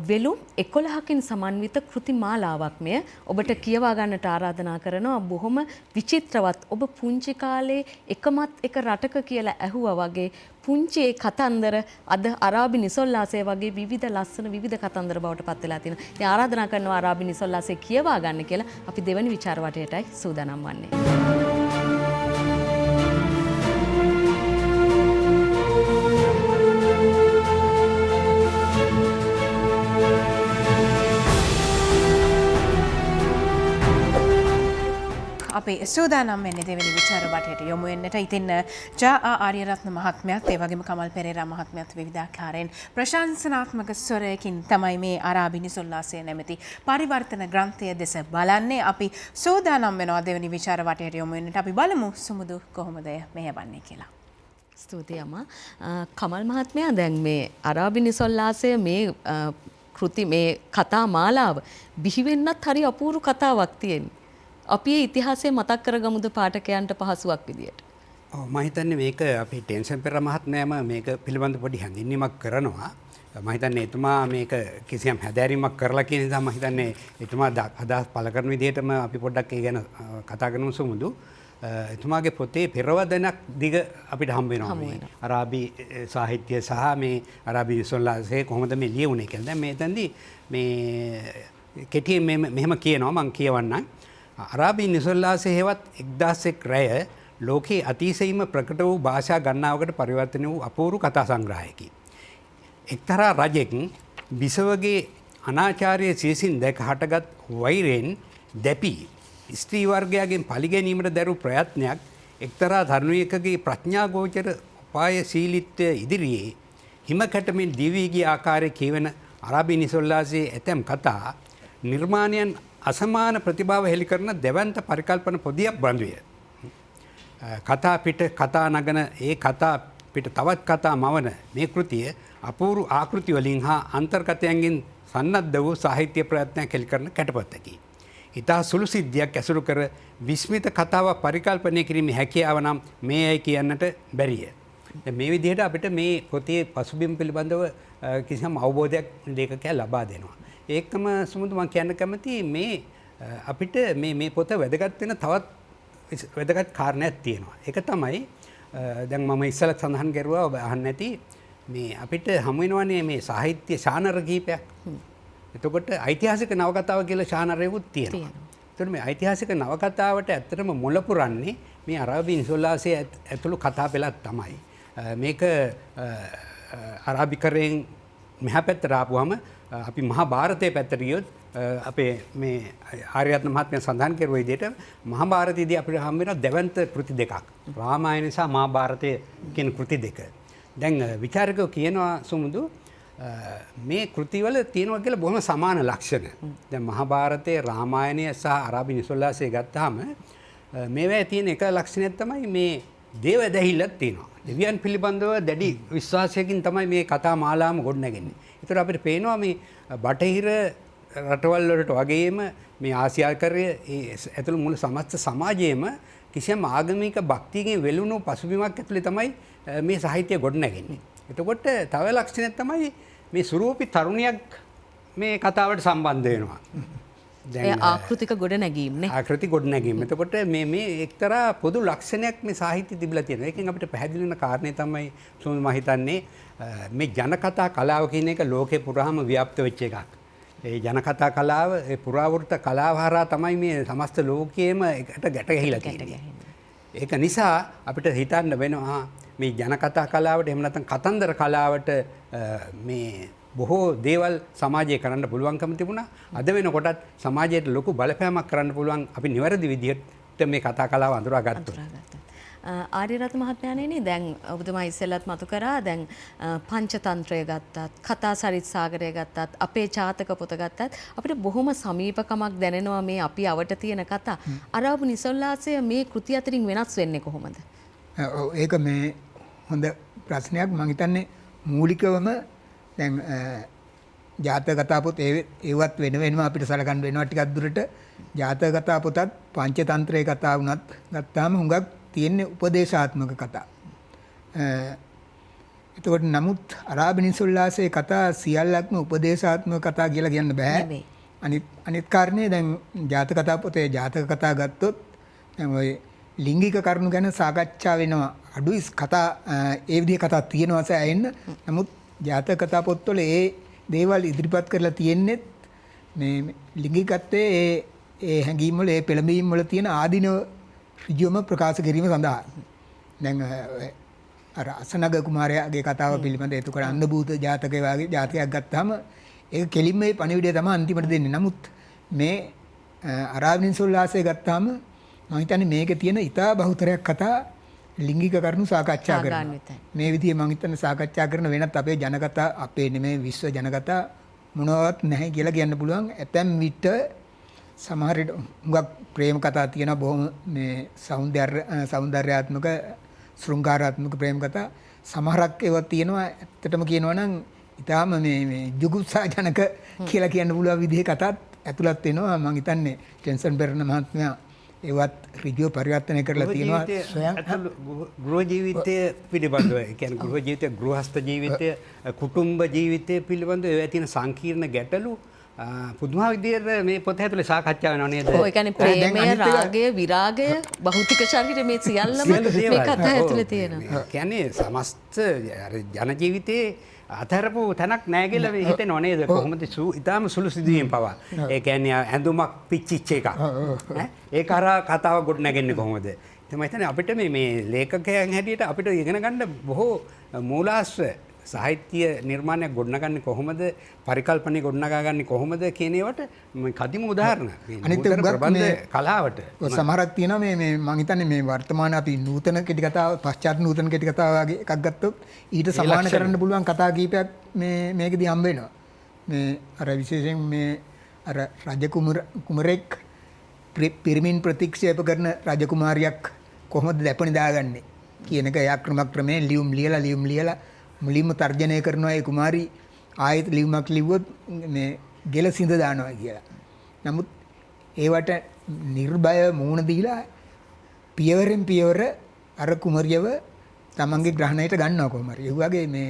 වෙලුම් 11කින් සමන්විත කෘති මාලාවක් මෙය. ඔබට කියවා ගන්නට ආරාධනා කරනවා. බොහොම විචිත්‍රවත්. ඔබ පුංචි කාලේ එකමත් එක රටක කියලා ඇහුවා වගේ පුංචි ඒ කතන්දර අද අරාබි නිසොල්ලාසේ වගේ විවිධ ලස්සන විවිධ කතන්දර බවට පත් වෙලා තියෙනවා. ඉතින් ආරාධනා කරනවා අරාබි නිසොල්ලාසේ කියවා ගන්න කියලා. අපි දෙවනි විචාර වටයටයි සූදානම් වන්නේ. අපි සූදානම් වෙන්නේ දෙවෙනි විචාර බටයට යොමු වෙන්නට. ඉතින් ජා ආර්යරත්න මහත්මයාත් ඒ වගේම කමල් පෙරේරා මහත්මයාත් විවිධාකාරයෙන් ප්‍රශංසනාත්මක ස්වරයකින් තමයි මේ අරාබි නිසොල්ලාසය නැමැති පරිවර්තන ග්‍රන්ථය දෙස බලන්නේ. අපි සූදානම් වෙනවා දෙවෙනි විචාර බටයට යොමු වෙන්නට. අපි බලමු සුමුදු කොහොමද මෙහෙවන්නේ කියලා. ස්තුතියි අම්මා. කමල් මහත්මයා දැන් මේ අරාබි නිසොල්ලාසය මේ කෘති මේ කතා මාලාව බිහි වෙන්නත් හරි අපූර්ව කතාවක් තියෙනවා. අපි ඒ ඉතිහාසය මතක් කරගමුද පාඨකයන්ට පහසුවක් විදියට. ඔව් මම හිතන්නේ මේක අපි ටෙන්ෂන් පෙරේරා මහත්මයාම මේක පිළිබඳව පොඩි හැඳින්වීමක් කරනවා. මම හිතන්නේ එතුමා මේක කිසියම් හැදෑරීමක් කරලා කියන නිසා මම හිතන්නේ එතුමා අදහස් පළ කරන විදිහටම අපි පොඩ්ඩක් ඒ ගැන කතා කරමු සමුදු. එතුමාගේ පොතේ පෙරවදනක් දිග අපිට හම්බ වෙනවා මේ අරාබි සාහිත්‍ය සහ මේ අරාබි නිසොල්ලාසය කොහොමද මේ ලියුනේ කියලා. දැන් මේ තැන්දී මේ කෙටියෙන් මෙහෙම කියනවා මම කියවන්නම්. අරාබි නිසොල්ලාසය හේවත් 1001 රැය ලෝකයේ අතිශයින්ම ප්‍රකට වූ භාෂා ගණනාවකට පරිවර්තන වූ අපූර්ව කතා සංග්‍රහයකි. එක්තරා රජෙක් බිසවගේ අනාචාරයේ සියසින් දැක හටගත් වෛරයෙන් දැපි ස්ත්‍රී වර්ගයාගෙන් පරිගැනීමට දැරූ ප්‍රයත්නයක් එක්තරා තරුණියකගේ ප්‍රඥාගෝචර උපායශීලීත්වය ඉදිරියේ හිම කැටමින් දිවී ගිය ආකාරයේ කියවන අරාබි නිසොල්ලාසයේ ඇතැම් කතා නිර්මාණයන් අසමාන ප්‍රතිභාව හෙළි කරන දෙවන්ත පරිකල්පන පොදියක් බඳුය. කතා පිට කතා නගන ඒ කතා පිට තවත් කතා මවන මේ කෘතිය අපූර්ව ආකෘති වලින් හා අන්තර්ගතයන්ගෙන් සන්නද්ධ වූ සාහිත්‍ය ප්‍රයත්නයක් හෙළි කරන කැටපතකි. ඉතා සුළු සිද්ධියක් ඇසුරු කර විස්මිත කතාවක් පරිකල්පනය කිරීමේ හැකියාව නම් මේයි කියන්නට බැරිය. මේ විදිහට අපිට මේ පොතේ පසුබිම් පිළිබඳව කිසියම් අවබෝධයක් ලේඛකයා ලබා දෙනවා. ඒකම සමුදු මම කියන්න කැමති මේ අපිට මේ පොත වැදගත් වෙන තවත් වැදගත් කාරණයක් තියෙනවා. ඒක තමයි දැන් මම ඉස්සෙල්ලා සඳහන් කරුවා ඔබ අහන්න නැති මේ අපිට හමු වෙනවනේ මේ සාහිත්‍ය ශානර කීපයක්. එතකොට ඓතිහාසික නවකතාව කියලා ශානරයකුත් තියෙනවා. එතකොට මේ ඓතිහාසික නවකතාවට ඇත්තටම මුල පුරන්නේ මේ අරාබි නිසොල්ලාසය ඇතුළු කතා පෙළක් තමයි. මේක අරාබිකරෙන් මෙහා පැත්තට ආපුවම අපි මහා භාරතයේ පැත්තට ගියොත් අපේ මේ ආර්යරත්න මහත්මයා සඳහන් කරුව විදිහට මහා භාරතයේදී අපිට හම් වෙන දෙවන්ත කෘති දෙකක්. රාමායන සහ මහා භාරතය කියන කෘති දෙක. දැන් විචාරකයෝ කියනවා සමුදු මේ කෘතිවල තියෙනවා කියලා බොහොම සමාන ලක්ෂණ. දැන් මහා භාරතයේ රාමායනය සහ අරාබි නිසොල්ලාසය ගත්තාම මේවැය තියෙන එක ලක්ෂණයක් තමයි මේ දේව දැහිල්ලක් තියෙනවා. දෙවියන් පිළිබඳව දැඩි විශ්වාසයකින් තමයි මේ කතා මාලාවම ගොඩනගන්නේ. ඒතර අපිට පේනවා මේ බටහිර රටවල් වලට වගේම මේ ආසියාකරයේ ඇතුළු මුළු සමස්ත සමාජයේම කිසියම් ආගමික භක්තියකින් වෙළුණු පසුබිමක් ඇතුලේ තමයි මේ සාහිත්‍ය ගොඩනගන්නේ. එතකොට තව ලක්ෂණයක් තමයි මේ සුරූපී තරුණියක් මේ කතාවට සම්බන්ධ වෙනවා. දැන් ආකෘතික ගොඩනැගීම්නේ. ආකෘති ගොඩනැගීම. එතකොට මේ එක්තරා පොදු ලක්ෂණයක් මේ සාහිත්‍ය තිබිලා තියෙනවා. ඒකෙන් අපිට පැහැදිලි වෙන කාරණේ තමයි මම හිතන්නේ මේ ජනකතා කලාව කියන එක ලෝකේ පුරාම ව්‍යාප්ත වෙච්ච එකක්. ඒ ජනකතා කලාව ඒ පුරාවෘත්ත කලාව හරහා තමයි මේ සමස්ත ලෝකයේම එකට ගැට ගැහිලා තියෙන්නේ. ඒක නිසා අපිට හිතන්න වෙනවා මේ ජනකතා කලාවට එහෙම නැත්නම් කතන්දර කලාවට මේ බොහෝ දේවල් සමාජයේ කරන්න පුළුවන්කම තිබුණා. අද වෙනකොටත් සමාජයට ලොකු බලපෑමක් කරන්න පුළුවන් අපි නිවැරදි විදිහට මේ කතා කලාව අඳුරාගත්තා. ආර්යරත්න මහත්මයාණෙනි දැන් ඔබතුමා ඉස්සෙල්ලත් මතු කරා දැන් පංචතන්ත්‍රය ගත්තත් කතා සරිත් සාගරය ගත්තත් අපේ ජාතක පොත ගත්තත් අපිට බොහොම සමීපකමක් දැනෙනවා මේ අපි අවට තියෙන කතා. අරාබි නිසොල්ලාසය මේ කෘති අතරින් වෙනස් වෙන්නේ කොහොමද? ඒක මේ හොඳ ප්‍රශ්නයක්. මම හිතන්නේ මූලිකවම දැන් ජාතක කතා පොත් ඒවත් වෙනම අපිට සලකන්න වෙනවා ටිකක් දුරට. ජාතක කතා පොතත් පංචතන්ත්‍රයේ කතා වුණත් ගත්තාම හුඟක් තියෙන්නේ උපදේශාත්මක කතා. එතකොට නමුත් අරාබි නිසොල්ලාසයේ කතා සියල්ලක්ම උපදේශාත්මක කතා කියලා කියන්න බෑ. අනිත් කාරණේ දැන් ජාතක කතා පොතේ ජාතක කතා ගත්තොත් දැන් ඔය ලිංගික කරුණු ගැන සාකච්ඡා වෙනවා. අඩුයි කතා ඒ විදිහේ කතා තියෙනවා සෑහෙන්න. නමුත් ජාතක කතා පොත්වල ඒ දේවල් ඉදිරිපත් කරලා තියෙන්නේ මේ ලිංගිකත්වයේ ඒ හැඟීම් වල ඒ පෙළඹීම් වල තියෙන ආධිනව ඍජුවම ප්‍රකාශ කිරීම සඳහා. දැන් අර අසනග කුමාරයාගේ කතාව පිළිබඳ එතකොට අන්ධභූත ජාතකය වගේ ජාතකයක් ගත්තාම ඒක කෙලින්ම මේ පණිවිඩය තමයි අන්තිමට දෙන්නේ. නමුත් මේ අරාබි නිසොල්ලාසය ගත්තාම මම හිතන්නේ මේකේ තියෙන ඉතා බහුතරයක් කතා ලිංගික කරුණු සාකච්ඡා කරනවා. සාගාන්විතයි. මේ විදිහේ මම හිතන්නේ සාකච්ඡා කරන වෙනත් අපේ ජනකතා අපේ නෙමෙයි විශ්ව ජනකතා මොනවත් නැහැ කියලා කියන්න පුළුවන්. ඇතැම් විට සමහර හුඟක් ප්‍රේම කතා තියෙනවා බොහොම මේ සෞන්දර්යාත්මක ශෘංගාරාත්මක ප්‍රේම කතා සමහරක් ඒවා තියෙනවා ඇත්තටම කියනවා නම් ඊටාම මේ ජුගුප්සාජනක කියලා කියන්න පුළුවන් විදිහේ කතාත් ඇතුළත් වෙනවා. මම හිතන්නේ ටෙන්සන් පෙරණ මහත්මයා ඒවත් ඍජුව පරිවර්තනය කරලා තියෙනවා ස්වයං ගෘහ ජීවිතය පිළිබඳව. ඒ කියන්නේ ගෘහ ජීවිතය, ගෘහස්ත ජීවිතය, කුටුම්බ ජීවිතය පිළිබඳව ඒවා තියෙන සංකීර්ණ ගැටලු පුදුමා විදියට මේ පොත ඇතුලේ සාකච්ඡා වෙනව නේද? ඔය කියන්නේ ප්‍රේමය, රාගය, විරාගය, භෞතික ශරීරය මේ සියල්ලම මේ කතා ඇතුලේ තියෙනවා. කියන්නේ සමස්ත ජන ජීවිතයේ අතරපු තැනක් නැහැ කියලා මේ හිතෙනව නේද? කොහොමද ඊටාම සුළු සිදුවීම් පවා. ඒ කියන්නේ ඇඳුමක් පිච්චිච්ච එකක්. ඒක අර කතාව ගොඩ නැගෙන්නේ කොහොමද? තමයි හිතන්නේ අපිට මේ ලේඛකයන් හැටියට අපිට ඉගෙන ගන්න බොහෝ මූලාශ්‍ර සාහිත්‍ය නිර්මාණයක් ගොඩනගන්නේ කොහොමද? පරිකල්පනය ගොඩනගාගන්නේ කොහොමද කියන ඒවට කදිම උදාහරණ. අනිත් ප්‍රබන්ධ කලාවට සමහරක් තියෙනවා මේ මම හිතන්නේ මේ වර්තමාන අපි නූතන කෙටි කතාව පශ්චාත් නූතන කෙටි කතාව වගේ එකක් ගත්තොත් ඊට සමාන කරන්න පුළුවන් කතා කීපයක් මේකදී හම්බ වෙනවා. මේ අර විශේෂයෙන් මේ අර රජකුමරෙක් පිරිමින් ප්‍රතික්ෂේප කරන රජකුමාරියක් කොහොමද දැප නිදාගන්නේ කියන එක ක්‍රමයෙන් ලියුම් ලියලා මුලින්ම තර්ජනය කරනවා ඒ කුමාරි ආයෙත් ලියුමක් ලිව්වොත් මේ ගෙල සිඳ දානවා කියලා. නමුත් ඒවට නිර්භය මූණ දීලා පියවරෙන් පියවර අර කුමරියව තමන්ගේ ග්‍රහණයට ගන්නවා කොහොමද? ඒ වගේ මේ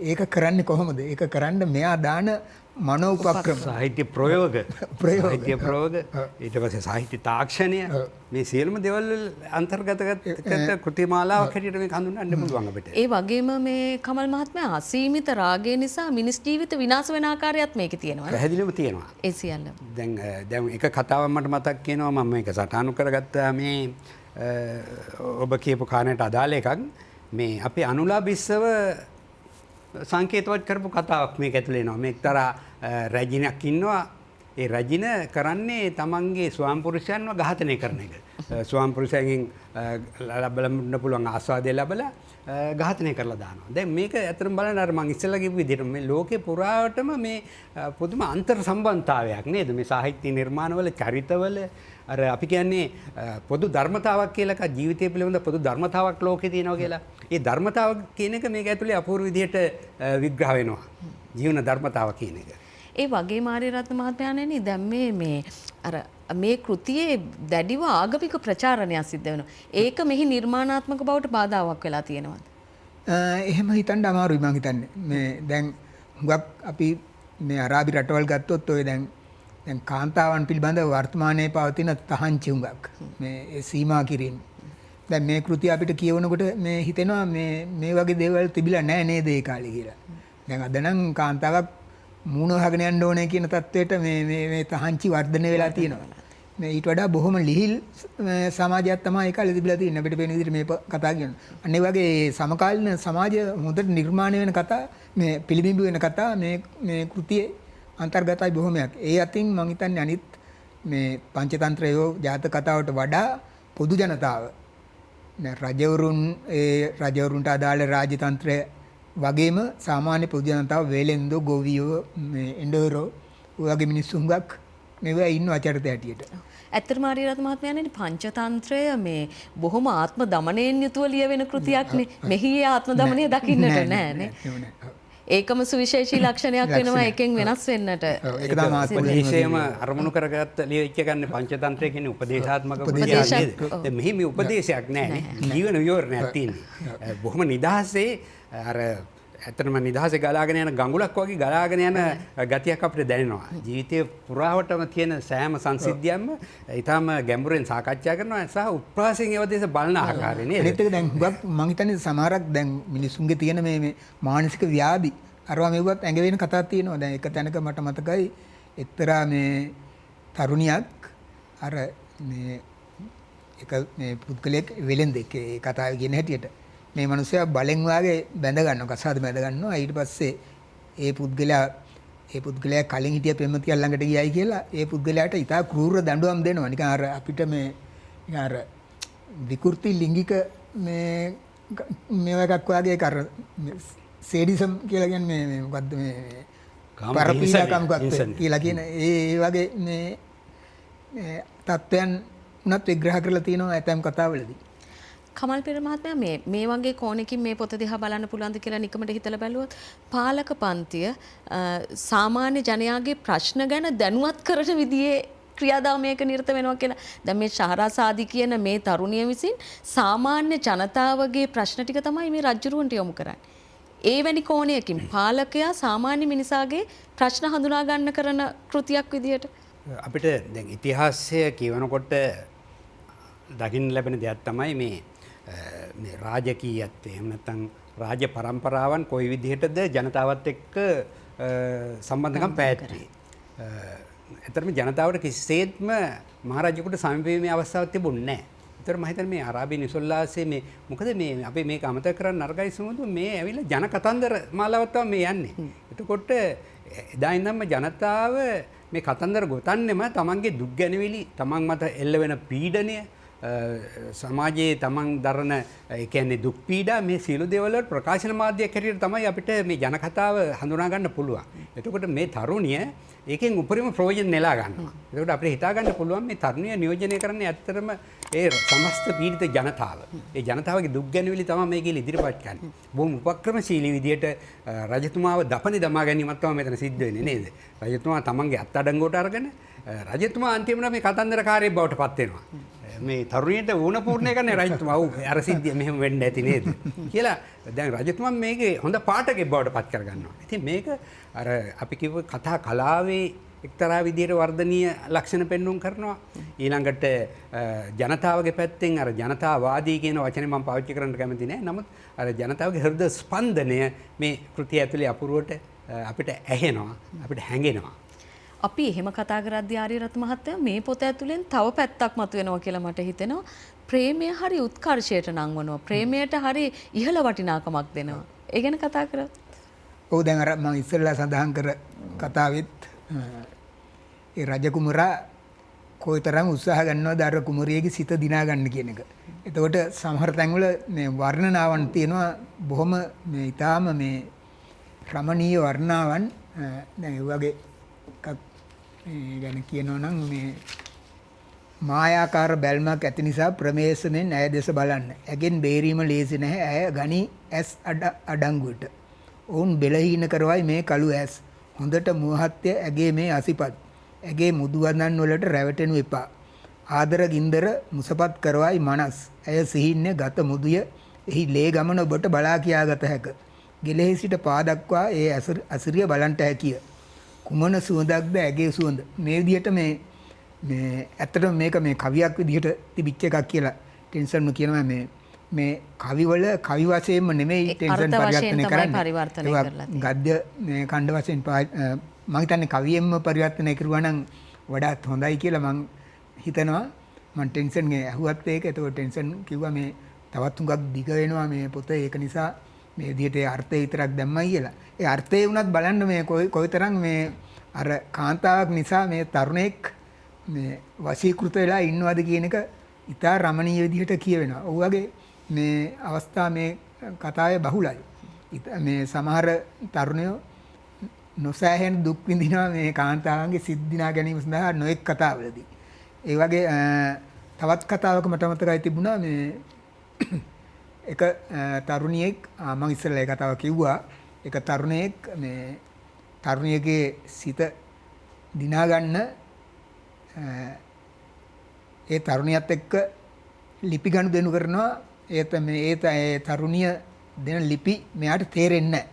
ඒක කරන්නේ කොහොමද? ඒක කරන්න මෙයා දාන මනෝ උපක්‍රම සාහිත්‍ය ප්‍රයෝග ඊට පස්සේ සාහිත්‍ය තාක්ෂණය මේ සියලුම දේවල් අන්තර්ගත කෘතිමාලාවක් හැටියට මේක හඳුන්වන්න පුළුවන් අපිට. ඒ වගේම මේ කමල් මහත්මයා අසීමිත රාගය නිසා මිනිස් ජීවිත විනාශ වෙන ආකාරයත් මේකේ තියෙනවා. පැහැදිලිවම තියෙනවා. ඒ සියල්ල. දැන් එක කතාවක් මට මතක් වෙනවා මම මේක සටහන් කරගත්තා මේ ඔබ කියපු කාණයට අදාළ එකක් මේ අපේ අනුලා බිස්සව සංකේතවත් කරපු කතාවක් මේක ඇතුලේ එනවා. මේ එක්තරා රැජිනක් ඉන්නවා. ඒ රැජින කරන්නේ තමන්ගේ ස්වාමිපුරුෂයන්ව ඝාතනය කරන එක. ස්වාමිපුරුෂයන්ගෙන් ලබන්න පුළුවන් ආස්වාදය ලැබලා ඝාතනය කරලා දානවා. දැන් මේක ඇත්තටම බලන්න අර මම ඉස්සෙල්ලා කිව්ව විදිහට මේ ලෝකේ පුරාවටම මේ පුදුම අන්තර් සම්බන්ධතාවයක් නේද? මේ සාහිත්‍ය නිර්මාණවල චරිතවල අර අපි කියන්නේ පොදු ධර්මතාවක් කියලා එකක් ජීවිතය පිළිබඳ පොදු ධර්මතාවක් ලෝකේ තියෙනවා කියලා. ඒ ධර්මතාව කියන එක මේක ඇතුලේ අපූර්ව විදිහට විග්‍රහ වෙනවා. ජීවන ධර්මතාව කියන එක. ඒ වගේම ආර්යරත්න මහත්මයාණෙනි දැන් මේ අර මේ කෘතියේ දැඩිව ආගමික ප්‍රචාරණයක් සිද්ධ වෙනවා. ඒක මෙහි නිර්මාණාත්මක බවට බාධාවක් වෙලා තියෙනවද? එහෙම හිතන්න අමාරුයි මම හිතන්නේ. මේ දැන් හුඟක් අපි මේ අරාබි රටවල් ගත්තොත් ඔය දැන් කාන්තාවන් පිළිබඳව වර්තමානයේ පවතින තහංචි හුඟක් මේ සීමා කිරීම. දැන් මේ කෘතිය අපිට කියවනකොට මේ හිතෙනවා මේ වගේ දේවල් තිබිලා නැහැ නේද ඒ කාලේ කියලා. දැන් අද නම් කාන්තාවක් මූණ වහගෙන යන්න ඕනේ කියන තත්වයට මේ තහංචි වර්ධනය වෙලා තියෙනවා. මේ ඊට වඩා බොහොම ලිහිල් සමාජයක් තමයි ඒ කාලේ තිබිලා තියෙන්නේ. අපිට පේන විදිහට මේ කතා කියනවා. අන්න ඒ වගේ සමකාලීන සමාජය හොඳට නිර්මාණය වෙන කතා මේ පිළිබිඹු වෙන කතා මේ කෘතියේ අන්තර්ගතයි බොහොමයක්. ඒ අතින් මම හිතන්නේ අනිත් මේ පංචතන්ත්‍රයෝ ජාතක කතාවට වඩා පොදු ජනතාව රජවරුන්ට අදාළ රාජ්‍ය තන්ත්‍රය වගේම සාමාන්‍ය පොදු ජනතාව වේලෙන්දෝ ගෝවියෝ මේ එඬරෝ වගේ මිනිස්සු හුඟක් මේවා ඉන්නවා චරිත හැටියට. ඇත්තටම ආර්යරත්න මහත්මයාණෙනි පංචතන්ත්‍රය මේ බොහොම ආත්ම දමනයෙන් යුතුව ලියවෙන කෘතියක්නේ. මෙහි ආත්ම දමනය දකින්නට නෑනේ. ඒකම සුවිශේෂී ලක්ෂණයක් වෙනවා එකෙන් වෙනස් වෙන්නට. ඒක තමයි උපදේශයම අරමුණු කරගත්ත ලියවිච්ච ගන්න පංචතන්ත්‍රය කියන්නේ උපදේශාත්මක උපදේශයක්. දැන් මෙහි මේ උපදේශයක් නෑනේ. ජීවන විවරණයක් තියෙන්නේ. බොහොම නිදහසේ අර ඇත්තටම නිදහසේ ගලාගෙන යන ගඟුලක් වගේ ගලාගෙන යන ගතියක් අපිට දැනෙනවා. ජීවිතයේ පුරාවටම තියෙන සෑම සංසිද්ධියක්ම ඊටම ගැඹුරෙන් සාකච්ඡා කරනවා සහ උත්ප්‍රාසයෙන් ඒවා දේශ බලන ආකාරය නේද? ඒත් දැන් හුඟක් මම හිතන්නේ සමහරක් දැන් මිනිසුන්ගේ තියෙන මේ මානසික ව්‍යාධි අරවා මෙව්වත් ඇඟ වෙන කතාවක් තියෙනවා. දැන් එක තැනක මට මතකයි එක්තරා මේ තරුණියක් අර මේ එක මේ පුද්ගලයෙක් වෙලෙන්දෙක් ඒ කතාවේ කියන හැටියට මේ මිනිස්සයා බලෙන් වාගේ බැඳ ගන්නවා කසාද බැඳ ගන්නවා. ඊට පස්සේ ඒ පුද්ගලයා කලින් හිටිය ප්‍රේමතිය ළඟට ගියයි කියලා ඒ පුද්ගලයාට ඉතා ක්‍රූර දඬුවම් දෙනවා. නිකන් අර අපිට මේ අර විකෘති ලිංගික මේවා එකක් වගේ කර සේඩිසම් කියලා කියන්නේ මේ මොකද්ද මේ පරපීඩකම් කියලා කියන ඒ වගේ මේ තත්ත්වයන් උනත් විග්‍රහ කරලා තියෙනවා ඇතම් කතාවලදී. කමල් පෙර මහත්මයා මේ වගේ කෝණකින් මේ පොත දිහා බලන්න පුළුවන්ද කියලා නිකමට හිතලා බැලුවොත් පාලක පන්තිය සාමාන්‍ය ජනයාගේ ප්‍රශ්න ගැන දැනුවත් කරන විදිහේ ක්‍රියාදාමයක නිරත වෙනවා කියලා. දැන් මේ ශාහරාසාදි කියන මේ තරුණිය විසින් සාමාන්‍ය ජනතාවගේ ප්‍රශ්න ටික තමයි මේ රජුරුවන්ට යොමු කරන්නේ. ඒ වැනි කෝණයකින් පාලකයා සාමාන්‍ය මිනිසාගේ ප්‍රශ්න හඳුනා ගන්න කරන කෘතියක් විදියට අපිට දැන් ඉතිහාසය කියවනකොට දකින්න ලැබෙන දෙයක් තමයි මේ රාජකීයත්වය. එහෙම නැත්නම් රාජ්‍ය පරම්පරාවන් කොයි විදිහටද ජනතාවත් එක්ක සම්බන්ධකම් පැවැත්වුවේ. ඇත්තටම ජනතාවට කිසිසේත්ම මහරජුකට සමීප වීමේ අවස්ථාවක් තිබුණේ නැහැ. ඒතර මම හිතන්නේ මේ අරාබි නිසොල්ලාසේ මේ මොකද මේ අපි මේක අමතක කරන්න නරකයි සමුදු මේ ඇවිල්ලා ජන කතන්දර මාලාවක් තමයි මේ යන්නේ. එතකොට එදා ඉඳන්ම ජනතාව මේ කතන්දර ගොතන්නෙම තමන්ගේ දුක් ගැනවිලි, තමන් මත එල්ල වෙන පීඩනය, සමාජයේ තමන් දරන ඒ කියන්නේ දුක් පීඩා මේ සියලු දේවල් වල ප්‍රකාශන මාධ්‍යයක් හැටියට තමයි අපිට මේ ජන කතාව හඳුනා ගන්න පුළුවන්. එතකොට මේ තරුණිය ඒකෙන් උපරිම ප්‍රයෝජන නෙලා ගන්නවා. එතකොට අපිට හිතා ගන්න පුළුවන් මේ තරුණිය නියෝජනය කරන්නේ ඇත්තටම ඒ සමස්ත පීඩිත ජනතාව. ඒ ජනතාවගේ දුක් ගැනවිලි තමයි මේක ඉදිරිපත් කරන්නේ. බොහොම උපක්‍රමශීලී විදියට රජතුමාව දපනේ දමා ගැනීමක් තමයි මෙතන සිද්ධ වෙන්නේ නේද? රජතුමා තමන්ගේ අත්අඩංගුවට අරගෙන රජතුමා අන්තිමට මේ කතන්දරකාරයෙක් බවට පත් වෙනවා. මේ තරුණියට ඕන පූර්ණය කරන්නේ රජතුමා. ඔව් අර සිද්ධිය මෙහෙම වෙන්න ඇති නේද කියලා දැන් රජතුමා මේකේ හොඳ පාඨකෙක් බවට පත් කර ගන්නවා. ඉතින් මේක අර අපි කිව්ව කතා කලාවේ එක්තරා විදිහට වර්ධනීය ලක්ෂණ පෙන්වුම් කරනවා. ඊළඟට ජනතාවගේ පැත්තෙන් අර ජනතාවාදී කියන වචනේ මම පාවිච්චි කරන්න කැමති නෑ. නමුත් අර ජනතාවගේ හෘද ස්පන්දනය මේ කෘතිය ඇතුලේ අපූර්වට අපිට ඇහෙනවා, අපිට හැඟෙනවා. අපි එහෙම කතා කරද්දී ආරියරත්න මහත්තයා මේ පොත ඇතුලෙන් තව පැත්තක් මතුවෙනවා කියලා මට හිතෙනවා. ප්‍රේමය හරි උත්කර්ෂයට නංවනවා. ප්‍රේමයට හරි ඉහළ වටිනාකමක් දෙනවා. ඒ ගැන කතා කරා. ඔව් දැන් අර මම ඉස්සෙල්ලා සඳහන් කර කතාවෙත් ඒ රජ කුමරා කොයිතරම් උත්සාහ ගන්නවද අර කුමරියගේ සිත දිනා ගන්න කියන එක. එතකොට සමහර තැන්වල මේ වර්ණනාවන් තියෙනවා බොහොම මේ ඊටාම මේ රමණීය වර්ණාවන් දැන් ඒ වගේ එකක් මේ ගැන කියනවා නම් මේ මායාකාර බැල්මක් ඇති නිසා ප්‍රමේශමෙන් ඇය දෙස බලන්න. ඇගෙන් බේරීම ලේසි නැහැ. ඇය ගනි ඇස් අඩංගුවට. ඔවුන් බෙලහීන කරවයි මේ කළු ඇස්. හොඳට මුවහත්ය ඇගේ මේ අසිපත්. ඇගේ මුදුවදන් වලට රැවටෙනු එපා. ආදර ගින්දර මුසපත් කරවයි මනස්. ඇය සිහින්නේ ගත මුදුය. එහි ලේ ගමන ඔබට බලා කියාගත හැක. ගෙලෙහි සිට පා දක්වා ඒ අසිරිය බලන්ට හැකිය. කුමන සුවඳක්ද ඇගේ සුවඳ. මේ විදිහට මේ ඇත්තටම මේක මේ කවියක් විදිහට තිබිච්ච එකක් කියලා ටෙන්සන්ම කියනවා මේ කවිවල කවි වශයෙන්ම නෙමෙයි ටෙන්සන් පරිවර්තනය කරන්නේ. ගද්‍ය මේ ඛණ්ඩ වශයෙන් මම හිතන්නේ කවියෙන්ම පරිවර්තනය කරුවා නම් වඩාත් හොඳයි කියලා මම හිතනවා. මම ටෙන්සන් ගේ ඇහුවත් ඒක. ඒතකොට ටෙන්සන් කිව්වා මේ තවත් හුඟක් දිග වෙනවා මේ පොත. ඒක නිසා මේ විදිහට අර්ථය විතරක් දැම්මයි කියලා. ඒ අර්ථය වුණත් බලන්න මේ කොයිතරම් මේ අර කාන්තාවක් නිසා මේ තරුණෙක් මේ වශීකృత වෙලා ඉන්නවද කියන එක ඉතා රමණීය විදිහට කියවෙනවා. ඔව් වගේ මේ අවස්ථා මේ කතාවේ බහුලයි. මේ සමහර තරුණයෝ නොසෑහෙන දුක් විඳිනවා මේ කාන්තාවන්ගේ සිත් දිනා ගැනීම සඳහා නොඑක් කතාවලදී. ඒ වගේ තවත් කතාවක මට මතකයි තිබුණා මේ එක තරුණියෙක් මම ඉස්සෙල්ලා ඒ කතාව කිව්වා. එක තරුණයෙක් මේ තරුණියගේ සිත දිනා ගන්න ඒ තරුණියත් එක්ක ලිපි ගනුදෙනු කරනවා. ඒ තරුණිය දෙන ලිපි මෙයාට තේරෙන්නේ නැහැ.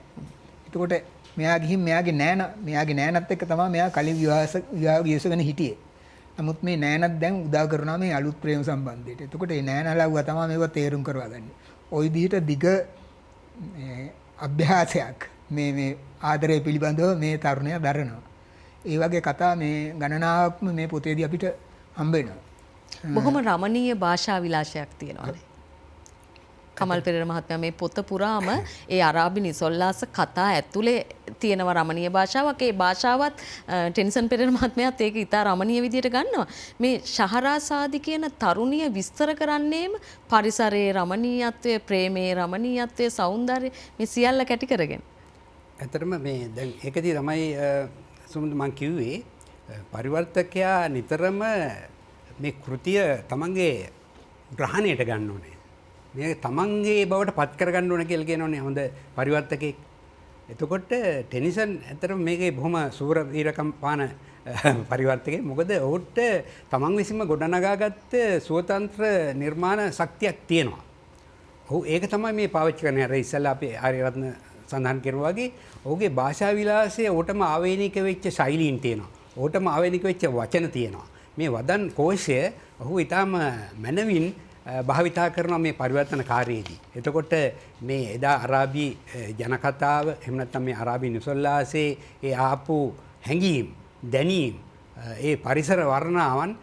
එතකොට මෙයා ගිහින් මෙයාගේ නෑනත් එක්ක තමයි මෙයා කලින් විවාහ ගියසගෙන හිටියේ. නමුත් මේ නෑනත් දැන් උදා කරනවා මේ අලුත් ප්‍රේම සම්බන්ධයට. එතකොට මේ නෑනලව්වා තමයි මේව තේරුම් කරවාගන්නේ. ওই විදිහට දිග අභ්‍යාසයක් මේ ආදරය පිළිබඳව මේ තරුණයා දරනවා. ඒ වගේ කතා මේ ගණනාවක්ම මේ පොතේදී අපිට හම්බ වෙනවා. බොහොම රමණීය භාෂා විලාසයක් තියෙනවානේ. කමල් පෙරේර මහත්මයා මේ පොත පුරාම ඒ අරාබි නිසොල්ලාස කතා ඇතුලේ තියෙනවා රමණීය භාෂාවක්. ඒ භාෂාවත් ටෙනිසන් පෙරේර මහත්මයාත් ඒක ඉතා රමණීය විදියට ගන්නවා. මේ ශහරාසාදි කියන තරුණිය විස්තර කරන්නේම පරිසරයේ රමණීයත්වය, ප්‍රේමයේ රමණීයත්වය, සෞන්දර්යය මේ සියල්ල කැටි කරගෙන. ඇත්තටම මේ දැන් ඒකදී තමයි සුමුදු මං කිව්වේ පරිවර්තකයා නිතරම මේ කෘතිය තමන්ගේ ග්‍රහණයට ගන්න ඕනේ. මේ තමන්ගේ බවට පත් කරගන්න ඕන කියලා කියනෝනේ හොඳ පරිවර්තකෙක්. එතකොට ටෙනිසන් ඇත්තටම මේකේ බොහොම සූර වීරකම් පාන පරිවර්තකෙක්. මොකද ඔහුට තමන් විසින්ම ගොඩනගාගත්ත ස්වතන්ත්‍ර නිර්මාණ ශක්තියක් තියෙනවා. ඔහු ඒක තමයි මේ පාවිච්චි කරන්නේ. අර ඉස්සෙල්ලා අපි ආර්යරත්න සඳහන් කරුවා වගේ ඔහුගේ භාෂා විලාසය ඔහුටම ආවේනික වෙච්ච ශෛලීන් තියෙනවා. ඔහුටම ආවේනික වෙච්ච වචන තියෙනවා. මේ වදන් කෝෂය ඔහු ඊටාම මනවින් භාවිතා කරනවා මේ පරිවර්තන කාර්යයේදී. එතකොට මේ එදා අරාබි ජනකතාව එහෙම නැත්නම් මේ අරාබි නිසොල්ලාසේ ඒ ආපු හැඟීම් දැනීම් ඒ පරිසර වර්ණාවන්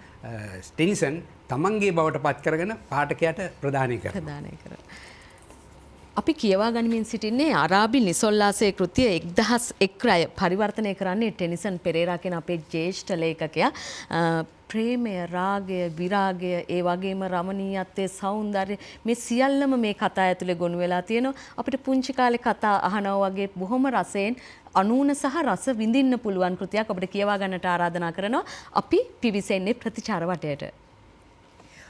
ටෙනිසන් තමන්ගේ බවට පත් කරගෙන පාඨකයාට ප්‍රදානය කරනවා. අපි කියවා ගනිමින් සිටින්නේ අරාබි නිසොල්ලාසේ කෘතිය 1001 පරිවර්තනය කරන්නේ ටෙනිසන් පෙරේරා කියන අපේ ජ්‍යෙෂ්ඨ ලේඛකයා. ප්‍රේමය, රාගය, විරාගය, ඒ වගේම රමණීයත්වයේ සෞන්දර්යය මේ සියල්ලම මේ කතා ඇතුලේ ගොනු වෙලා තියෙනවා. අපිට පුංචි කාලේ කතා අහනවා වගේ බොහොම රසයෙන් අනූන සහ රස විඳින්න පුළුවන් කෘතියක් අපිට කියවා ගන්නට ආරාධනා කරනවා. අපි පිවිසෙන්නේ ප්‍රතිචාර වටයට.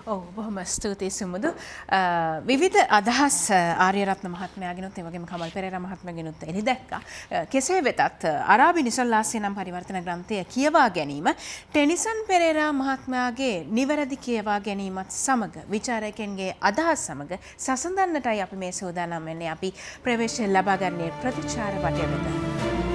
ඔව් බොහොම ස්තුතියි සුමුදු. විවිධ අදහස් ආර්යරත්න මහත්මයාගෙනුත් ඒ වගේම කමල් පෙරේරා මහත්මයාගෙනුත් එළි දැක්කා. කෙසේ වෙතත් අරාබි නිසොල්ලාසේ නම් පරිවර්තන ග්‍රන්ථය කියවා ගැනීම ටෙනිසන් පෙරේරා මහත්මයාගේ නිවැරදි කියවා ගැනීමත් සමග විචාරකයන්ගේ අදහස් සමග සසඳන්නටයි අපි මේ සූදානම් වෙන්නේ. අපි ප්‍රවේශය ලබා ගන්නේ ප්‍රතිචාර වටය වෙත.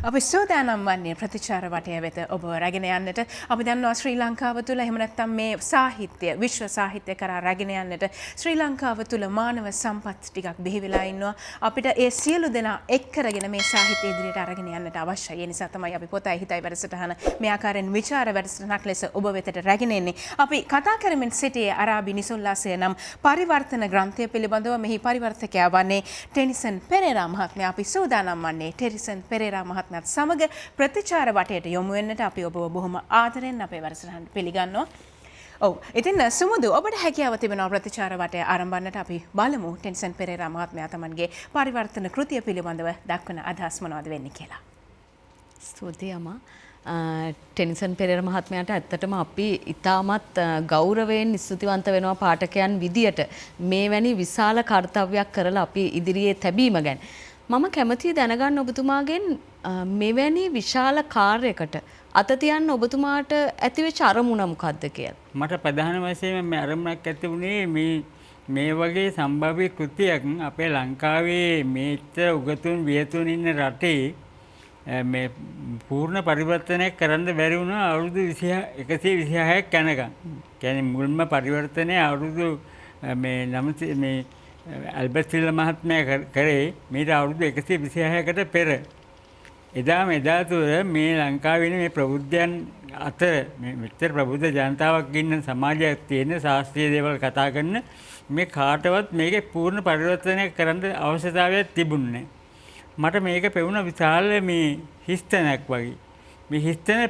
අපි සූදානම් වන්නේ ප්‍රතිචාර වටය වෙත ඔබ රැගෙන යන්නට. අපි දන්නවා ශ්‍රී ලංකාව තුළ එහෙම නැත්නම් මේ සාහිත්‍ය විශ්ව සාහිත්‍ය කරා රැගෙන යන්නට ශ්‍රී ලංකාව තුළ මානව සම්පත් ටිකක් බිහි වෙලා ඉන්නවා. අපිට ඒ සියලු දෙනා එක් කරගෙන මේ සාහිත්‍ය ඉදිරියට අරගෙන යන්නට අවශ්‍යයි. ඒ නිසා තමයි අපි පොතයි හිතයි වැඩසටහන මේ ආකාරයෙන් විචාර වැඩසටහනක් ලෙස ඔබ වෙතට රැගෙන එන්නේ. අපි කතා කරමින් සිටියේ අරාබි නිසොල්ලාසේ නම් පරිවර්තන ග්‍රන්ථය පිළිබඳව. මෙහි පරිවර්තකයා වන්නේ ටෙනිසන් පෙරේරා මහත්මයා. අපි සූදානම් වන්නේ ටෙනිසන් පෙරේරා මහත්මයා සමග ප්‍රතිචාර වටයට යොමු වෙන්නට අපි ඔබව බොහොම ආදරෙන් අපේ වැඩසටහනට පිළිගන්නවා. ඔව්. ඉතින් සුමුදු ඔබට හැකියාව තිබෙනවා ප්‍රතිචාර වටය ආරම්භන්නට. අපි බලමු ටෙනිසන් පෙරේරා මහත්මයා තමන්ගේ පරිවර්තන කෘතිය පිළිබඳව දක්වන අදහස් මොනවද වෙන්නේ කියලා. ස්තුතියි අමා. ටෙනිසන් පෙරේරා මහත්මයාට ඇත්තටම අපි ඉතාමත් ගෞරවයෙන් ස්තුතිවන්ත වෙනවා පාඨකයන් විදියට මේවැනි විශාල කාර්යයක් කරලා අපි ඉදිරියේ තැබීම ගැන. මම කැමතියි දැනගන්න ඔබතුමාගෙන් මෙවැනි විශාල කාර්යයකට අත තියන්න ඔබතුමාට ඇතිවෙච්ච අරමුණ මොකක්ද කියලා. මට ප්‍රධාන වශයෙන් මේ අරමුණක් ඇති වුණේ මේ වගේ සම්භාව්‍ය කෘතියක් අපේ ලංකාවේ මේච්ච උගතුන් වියතුන් ඉන්න රටේ මේ පූර්ණ පරිවර්තනයක් කරන්න බැරි වුණා අවුරුදු 126ක් යනකම්. කියන්නේ මුල්ම පරිවර්තනය අවුරුදු මේ ඇල්බර්ට් සිල්වා මහත්මයා කරේ මීට අවුරුදු 126කට පෙර. එදා තුර මේ ලංකාවේ මේ ප්‍රබුද්ධයන් අතර මේ මෙච්චර ප්‍රබුද්ධ ජනතාවක් ඉන්න සමාජයක් තියෙන ශාස්ත්‍රීය දේවල් කතා කරන මේ කාටවත් මේකේ පූර්ණ පරිවර්තනයක් කරන්න අවශ්‍යතාවයක් තිබුණේ නැහැ. මට මේක පෙවුණ විශාල මේ හිස්තැනක් වගේ. මේ හිස්තැන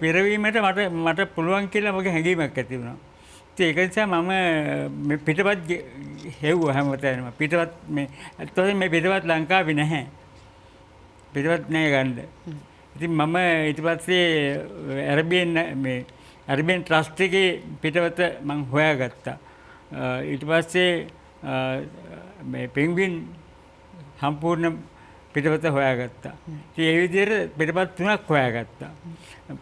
පෙරවීමට මට පුළුවන් කියලා මගේ හැඟීමක් ඇති වුණා. ඒක නිසා මම පිටපත් හෙව්වා හැමතැනම. පිටපත් මේ පිටපත් ලංකාවේ නැහැ. පිටපත් නැහැ ගන්න. ඉතින් මම ඊට පස්සේ ඇරබියන් ට්‍රස්ට් එකේ පිටපත මම හොයාගත්තා. ඊට පස්සේ මේ පෙන්ග්වින් සම්පූර්ණ පිටපත හොයාගත්තා. ඉතින් ඒ විදිහට පිටපත් 3ක් හොයාගත්තා.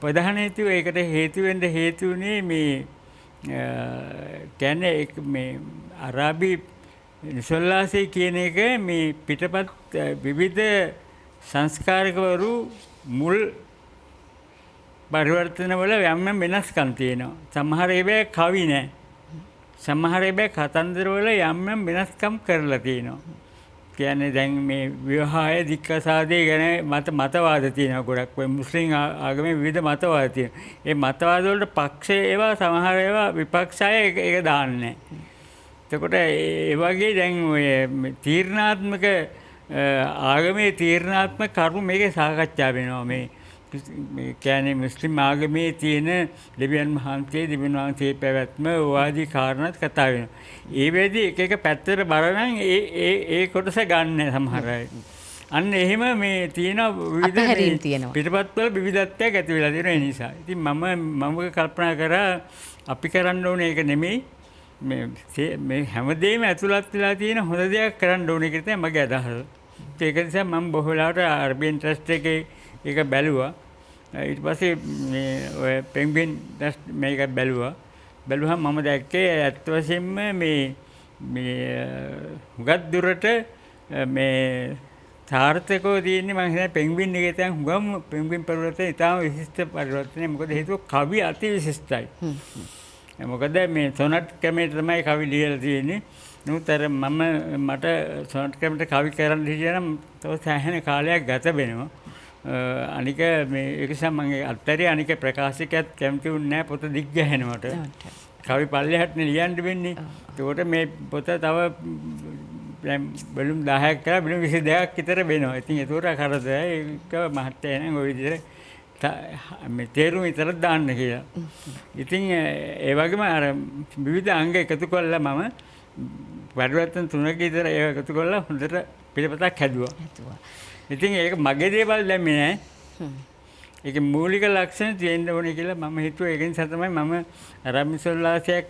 ප්‍රධාන හේතුව ඒකට හේතු වෙන්න හේතු වුණේ මේ කියන්නේ මේ අරාබි නිසොල්ලාසේ කියන එක මේ පිටපත් විවිධ සංස්කාරකවරු මුල් පරිවර්තනවල යම් වෙනස්කම් තියෙනවා. සමහර ඒවා කවි නෑ. සමහර ඒවා කතන්දරවල යම් වෙනස්කම් කරලා තියෙනවා. කියන්නේ දැන් මේ විවාහය දික්කසාදේ ගැන මතවාද තියෙනවා ගොඩක්. ඔය මුස්ලිම් ආගමේ විවිධ මතවාද තියෙනවා. ඒ මතවාද වලට පක්ෂ ඒවා සමහර ඒවා විපක්ෂය ඒක දාන්නේ. එතකොට ඒ වගේ දැන් ඔය තීරණාත්මක ආගමේ තීරණාත්මක කරුණු මේකේ සාකච්ඡා වෙනවා. මේ කියන්නේ මුස්ලිම් ආගමේ තියෙන දෙවියන් වහන්සේ පැවැත්ම වාදී කාරණාත් කතා වෙනවා. ඒ වෙලේදී එක පැත්තට බලනනම් ඒ කොටස ගන්න සමහර අය. අන්න එහෙම මේ තියෙන අතහැරීම් තියෙනවා. පිටපත්වල විවිධත්වයක් ඇති වෙලා තියෙන නිසා. ඉතින් මම කල්පනා කරා අපි කරන්න ඕනේ ඒක නෙමෙයි. මේ හැමදේම ඇතුළත් වෙලා තියෙන හොඳ දෙයක් කරන්න ඕනේ කියලා තමයි මගේ අදහස. ඒක නිසා මම බොහෝ වෙලාවට අරබියන් ට්‍රස්ට් එකේ ඒක බැලුවා. ඊට පස්සේ මේ ඔය පෙන්ග්වින් ට්‍රස්ට් මේක බැලුවා මම දැක්කේ ඇත්ත වශයෙන්ම මේ හුඟක් දුරට මේ සාර්ථකව තියෙන්නේ මම හිතන්නේ පෙන්ග්වින් එකේ තියෙන හුඟම පෙන්ග්වින් පරිවර්තනය ඉතාම විශිෂ්ට පරිවර්තනයක්. මොකද හේතුව කවි අති විශිෂ්ටයි. මොකද මේ සොනට් ක්‍රමයට තමයි කවි ලියලා තියෙන්නේ. නමුත් මට සොනට් ක්‍රමයට කවි කරන්න හිටියනම් තව සෑහෙන කාලයක් ගත වෙනවා. අනික මේ ඒක නිසා මම අත්තරේ අනික ප්‍රකාශකයත් කැමති වුණේ නැහැ පොත දිග් ගහනවට. කවි පල්ලෙහාටනේ ලියන්න වෙන්නේ. ඒකට මේ පොත තව බැලුම් 10ක් කරා බැලුම් 22ක් විතර වෙනවා. ඉතින් ඒකට කරදරයි ඒක මහත්ය නං ওই විදිහට මේ තේරුම විතරක් දාන්න කියලා. ඉතින් ඒ වගේම අර විවිධ අංග එකතු කරලා මම පරිවර්තන 3ක විතර ඒක එකතු කරලා හොඳට පිළිපතක් හැදුවා. ඉතින් ඒක මගේ දේවල් දැම්මේ නෑ. ඒකේ මූලික ලක්ෂණ තියෙන්න ඕනේ කියලා මම හිතුවා. ඒක නිසා තමයි මම රාමිසොල්ලාසයක්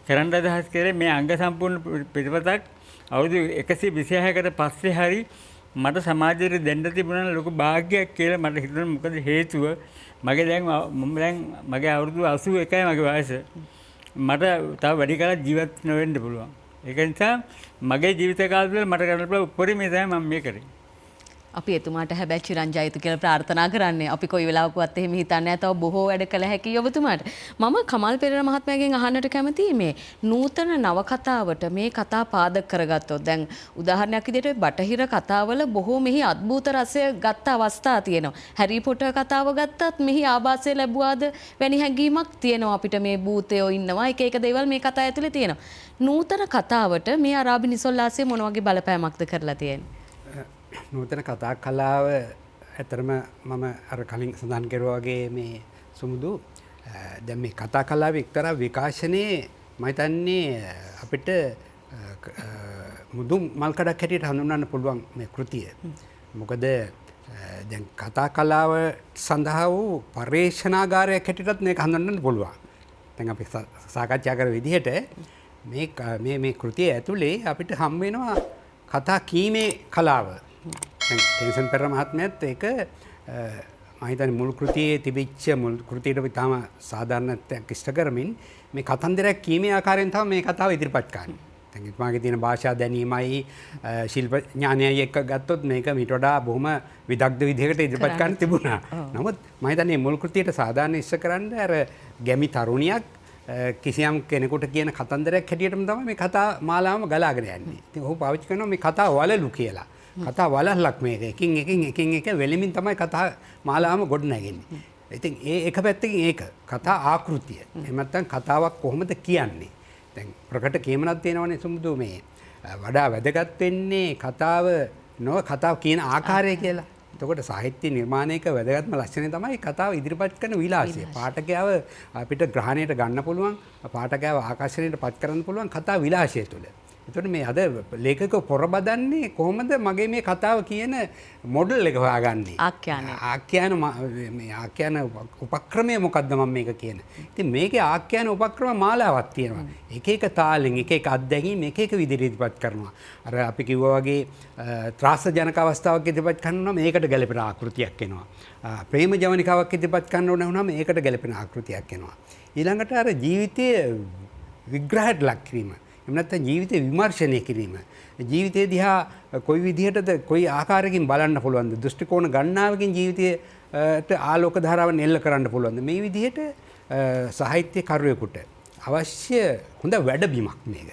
කරන්න අදහස් කරේ. මේ අංග සම්පූර්ණ පිළිපතක් අවුරුදු 126කට පස්සේ හරි මට සමාජයට දෙන්න තිබුණා ලොකු භාග්‍යයක් කියලා මට හිතුණා. මොකද හේතුව මගේ දැන් මගේ අවුරුදු 81යි මගේ වයස. මට තව වැඩි කාලයක් ජීවත් වෙන්න පුළුවන්. ඒක නිසා මගේ ජීවිත කාලය තුළ මට කරන්න පුළුවන් උපරිමය තමයි මම මේ කරේ. අපි එතුමාට හැබැයි චිරංජයුතු කියලා ප්‍රාර්ථනා කරන්නේ. අපි කොයි වෙලාවකවත් එහෙම හිතන්නේ නැහැ. තව බොහෝ වැඩ කළ හැකි ඔබතුමාට. මම කමල් පෙරේරා මහත්මයාගෙන් අහන්නට කැමතියි මේ නූතන නවකතාවට මේ කතා පාදක කරගත්තොත් දැන් උදාහරණයක් විදිහට බටහිර කතාවල බොහෝ මෙහි අద్භූත රසය ගත්ත අවස්ථා තියෙනවා. හැරි පොටර් කතාව ගත්තත් මෙහි ආభాසය ලැබුවාද වැනි හැඟීමක් තියෙනවා අපිට. මේ භූතයෝ ඉන්නවා එක එක දේවල් මේ කතා ඇතුලේ තියෙනවා. නූතන කතාවට මේ අරාබි නිසොල්ලාසය මොන වගේ බලපෑමක්ද කරලා තියෙන්නේ? නූතන කතා කලාව ඇතරම මම අර කලින් සඳහන් කරුවා වගේ මේ සුමුදු දැන් මේ කතා කලාවේ එක්තරා විකාශනයේ මම හිතන්නේ අපිට මුදුන් මල් කඩක් හැටියට හඳුන්වන්න පුළුවන් මේ කෘතිය. මොකද දැන් කතා කලාව සඳහා වූ පර්යේෂණාගාරයක් හැටියටත් මේක හඳුන්වන්න පුළුවන්. දැන් අපි සාකච්ඡා කර විදිහට මේ කෘතිය ඇතුලේ අපිට හම් වෙනවා කතා කීමේ කලාව. ටෙන්සන් පෙරේරා මහත්මයාත් ඒක මම හිතන්නේ මුල් කෘතියේ තිබිච්ච මුල් කෘතියට ඉතාම සාධාරණත්වයක් ඉෂ්ට කරමින් මේ කතන්දරයක් කීමේ ආකාරයෙන් තමයි මේ කතාව ඉදිරිපත් කරන්නේ. දැන් ඉස්මාගේ තියෙන භාෂා දැනීමයි ශිල්ප ඥානයයි එක්ක ගත්තොත් මේක මීට වඩා බොහොම විදග්ධ විදිහකට ඉදිරිපත් කරන්න තිබුණා. නමුත් මම හිතන්නේ මුල් කෘතියට සාධාරණ ඉෂ්ට කරන්න අර ගැමි තරුණියක් කිසියම් කෙනෙකුට කියන කතන්දරයක් හැටියටම තමයි මේ කතා මාලාවම ගලාගෙන යන්නේ. ඉතින් ඔහු පාවිච්චි කරනවා මේ කතා වලලු කියලා. කතා වලල්ලක් මේක. එකින් එක වෙලමින් තමයි කතා මාලාවම ගොඩ නැගෙන්නේ. ඉතින් ඒ එක පැත්තකින් ඒක කතා ආකෘතිය. එහෙම නැත්නම් කතාවක් කොහොමද කියන්නේ? දැන් ප්‍රකට කියමනක් තියෙනවනේ සුමුදු මේ වඩා වැදගත් වෙන්නේ කතාව කතාව කියන ආකාරය කියලා. එතකොට සාහිත්‍ය නිර්මාණයක වැදගත්ම ලක්ෂණය තමයි කතාව ඉදිරිපත් කරන විලාසය. පාඨකයාව අපිට ග්‍රහණයට ගන්න පුළුවන්, පාඨකයාව ආකර්ෂණයට පත් කරන්න පුළුවන් කතා විලාසය තුළ. එතකොට මේ අද ලේඛකව පොරබදන්නේ කොහොමද මගේ මේ කතාව කියන මොඩල් එක හොයාගන්නේ? ආඛ්‍යාන උපක්‍රමය මොකද්ද මම මේක කියන. ඉතින් මේකේ ආඛ්‍යාන උපක්‍රම මාලාවක් තියෙනවා. එක එක තාලෙන් එක එක අත්දැකීම් එක එක විදිහට ඉදිරිපත් කරනවා. අර අපි කිව්වා වගේ ත්‍රාසජනක අවස්ථාවක් ඉදිරිපත් කරනවා මේකට ගැලපෙන ආකෘතියක් එනවා. ප්‍රේම ජවනිකාවක් ඉදිරිපත් කරන්න ඕන වුණාම ඒකට ගැලපෙන ආකෘතියක් එනවා. ඊළඟට අර ජීවිතයේ විග්‍රහයට ලක් කිරීම. එහෙම නැත්නම් ජීවිතේ විමර්ශනය කිරීම. ජීවිතය දිහා කොයි විදිහටද කොයි ආකාරයකින් බලන්න පුළුවන්ද? දෘෂ්ටි කෝණ ගණනාවකින් ජීවිතයට ආලෝක ධාරාවන් එල්ල කරන්න පුළුවන්ද? මේ විදිහට සාහිත්‍ය කරුවෙකුට අවශ්‍ය හොඳ වැඩබිමක් මේක.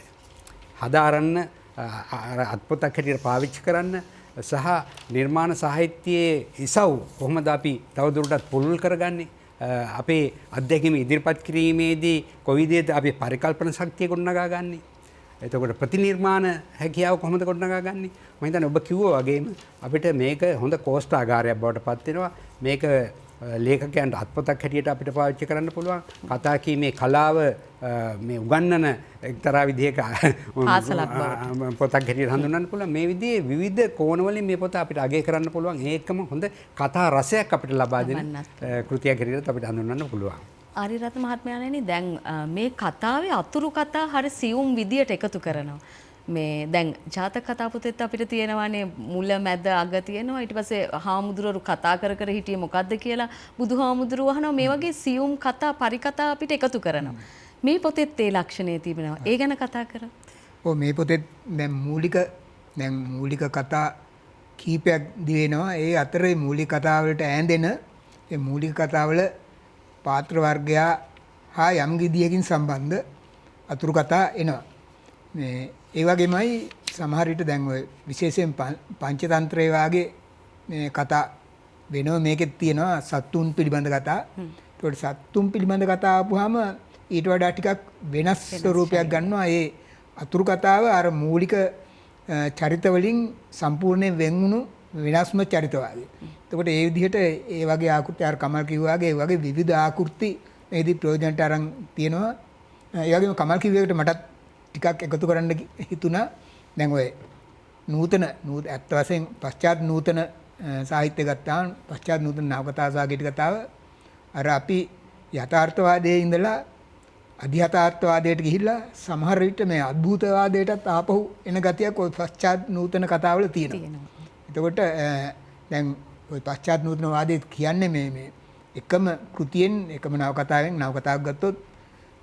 හදාරන්න අත්පොතක් හැටියට පාවිච්චි කරන්න සහ නිර්මාණ සාහිත්‍යයේ ඉසව් කොහොමද අපි තවදුරටත් පුළුල් කරගන්නේ අපේ අත්දැකීම් ඉදිරිපත් කිරීමේදී කොවිදේද අපි පරිකල්පන ශක්තිය ගොඩනගා ගන්නේ එතකොට ප්‍රතිනිර්මාණ හැකියාව කොහොමද ගොඩනගා ගන්නේ මම හිතන්නේ ඔබ කිව්වා වගේම අපිට මේක හොඳ කෝස්ටාගාරයක් බවට පත් වෙනවා මේක ලේඛකයන්ට අත්පොතක් හැටියට අපිට පාවිච්චි කරන්න පුළුවන් කතා කීමේ කලාව මේ උගන්නන එක්තරා විදිහක පොතක් හැටියට හඳුන්වන්න පුළුවන් මේ විදිහේ විවිධ කෝණවලින් මේ පොත අපිට අගය කරන්න පුළුවන් ඒකම හොඳ කතා රසයක් අපිට ලබා දෙන කෘතියක් හැටියට අපිට හඳුන්වන්න පුළුවන් ආරියරත්න මහත්මයාණෙනි දැන් මේ කතාවේ අතුරු කතා හරි සියුම් විදියට එකතු කරනවා මේ දැන් ජාතක කතා පොතේත් අපිට තියෙනවානේ මුල මැද අග තියෙනවා ඊට පස්සේ හාමුදුරුවෝ කතා කර කර හිටියේ මොකද්ද කියලා බුදුහාමුදුරුවෝ අහනවා මේ වගේ සියුම් කතා පරිකතා අපිට එකතු කරනවා මේ පොතේත් ඒ ලක්ෂණය තිබෙනවා ඒ ගැන කතා කරමු ඔව් මේ පොතේ දැන් මූලික කතා කීපයක් දිවෙනවා ඒ අතරේ මූලික කතාවලට ඈඳෙන ඒ මූලික කතාවල පාත්‍ර වර්ගයා හා යම් විදියකින් සම්බන්ධ අතුරු කතා එනවා මේ ඒ වගේමයි සමහර විට දැන් ඔය විශේෂයෙන් පංචතන්ත්‍රයේ වාගේ මේ කතා වෙනවා මේකෙත් තියෙනවා සත්තුන් පිළිබඳ කතා. ඒකට සත්තුන් පිළිබඳ කතා ආපුවාම ඊට වඩා ටිකක් වෙනස් ස්වරූපයක් ගන්නවා. ඒ අතුරු කතාව අර මූලික චරිත වලින් සම්පූර්ණයෙන් වෙන් වුණු වෙනස්ම චරිත වාගේ. එතකොට ඒ විදිහට ඒ වගේ ආකෘති අර කමල් කිව්වා වගේ ඒ වගේ විවිධ ආකෘති මේදී ප්‍රයෝජනට අරන් තියෙනවා. ඒ වගේම කමල් කිව්ව එකට මටත් ටිකක් එකතු කරන්න හිතුණා දැන් ඔය නූතන ඇත්ත වශයෙන් පශ්චාත් නූතන සාහිත්‍ය ගත්තාම පශ්චාත් නූතන නවකතා සාහිත්‍ය කතාව අර අපි යථාර්ථවාදයේ ඉඳලා අධ්‍යාත්මවාදයට ගිහිල්ලා සමහර විට මේ අද්භූතවාදයටත් ආපහු එන ගතියක් ඔය පශ්චාත් නූතන කතාවල තියෙනවා. එතකොට දැන් ඔය පශ්චාත් නූතනවාදයේ කියන්නේ මේ එකම කෘතියෙන් එකම නවකතාවක් ගත්තොත්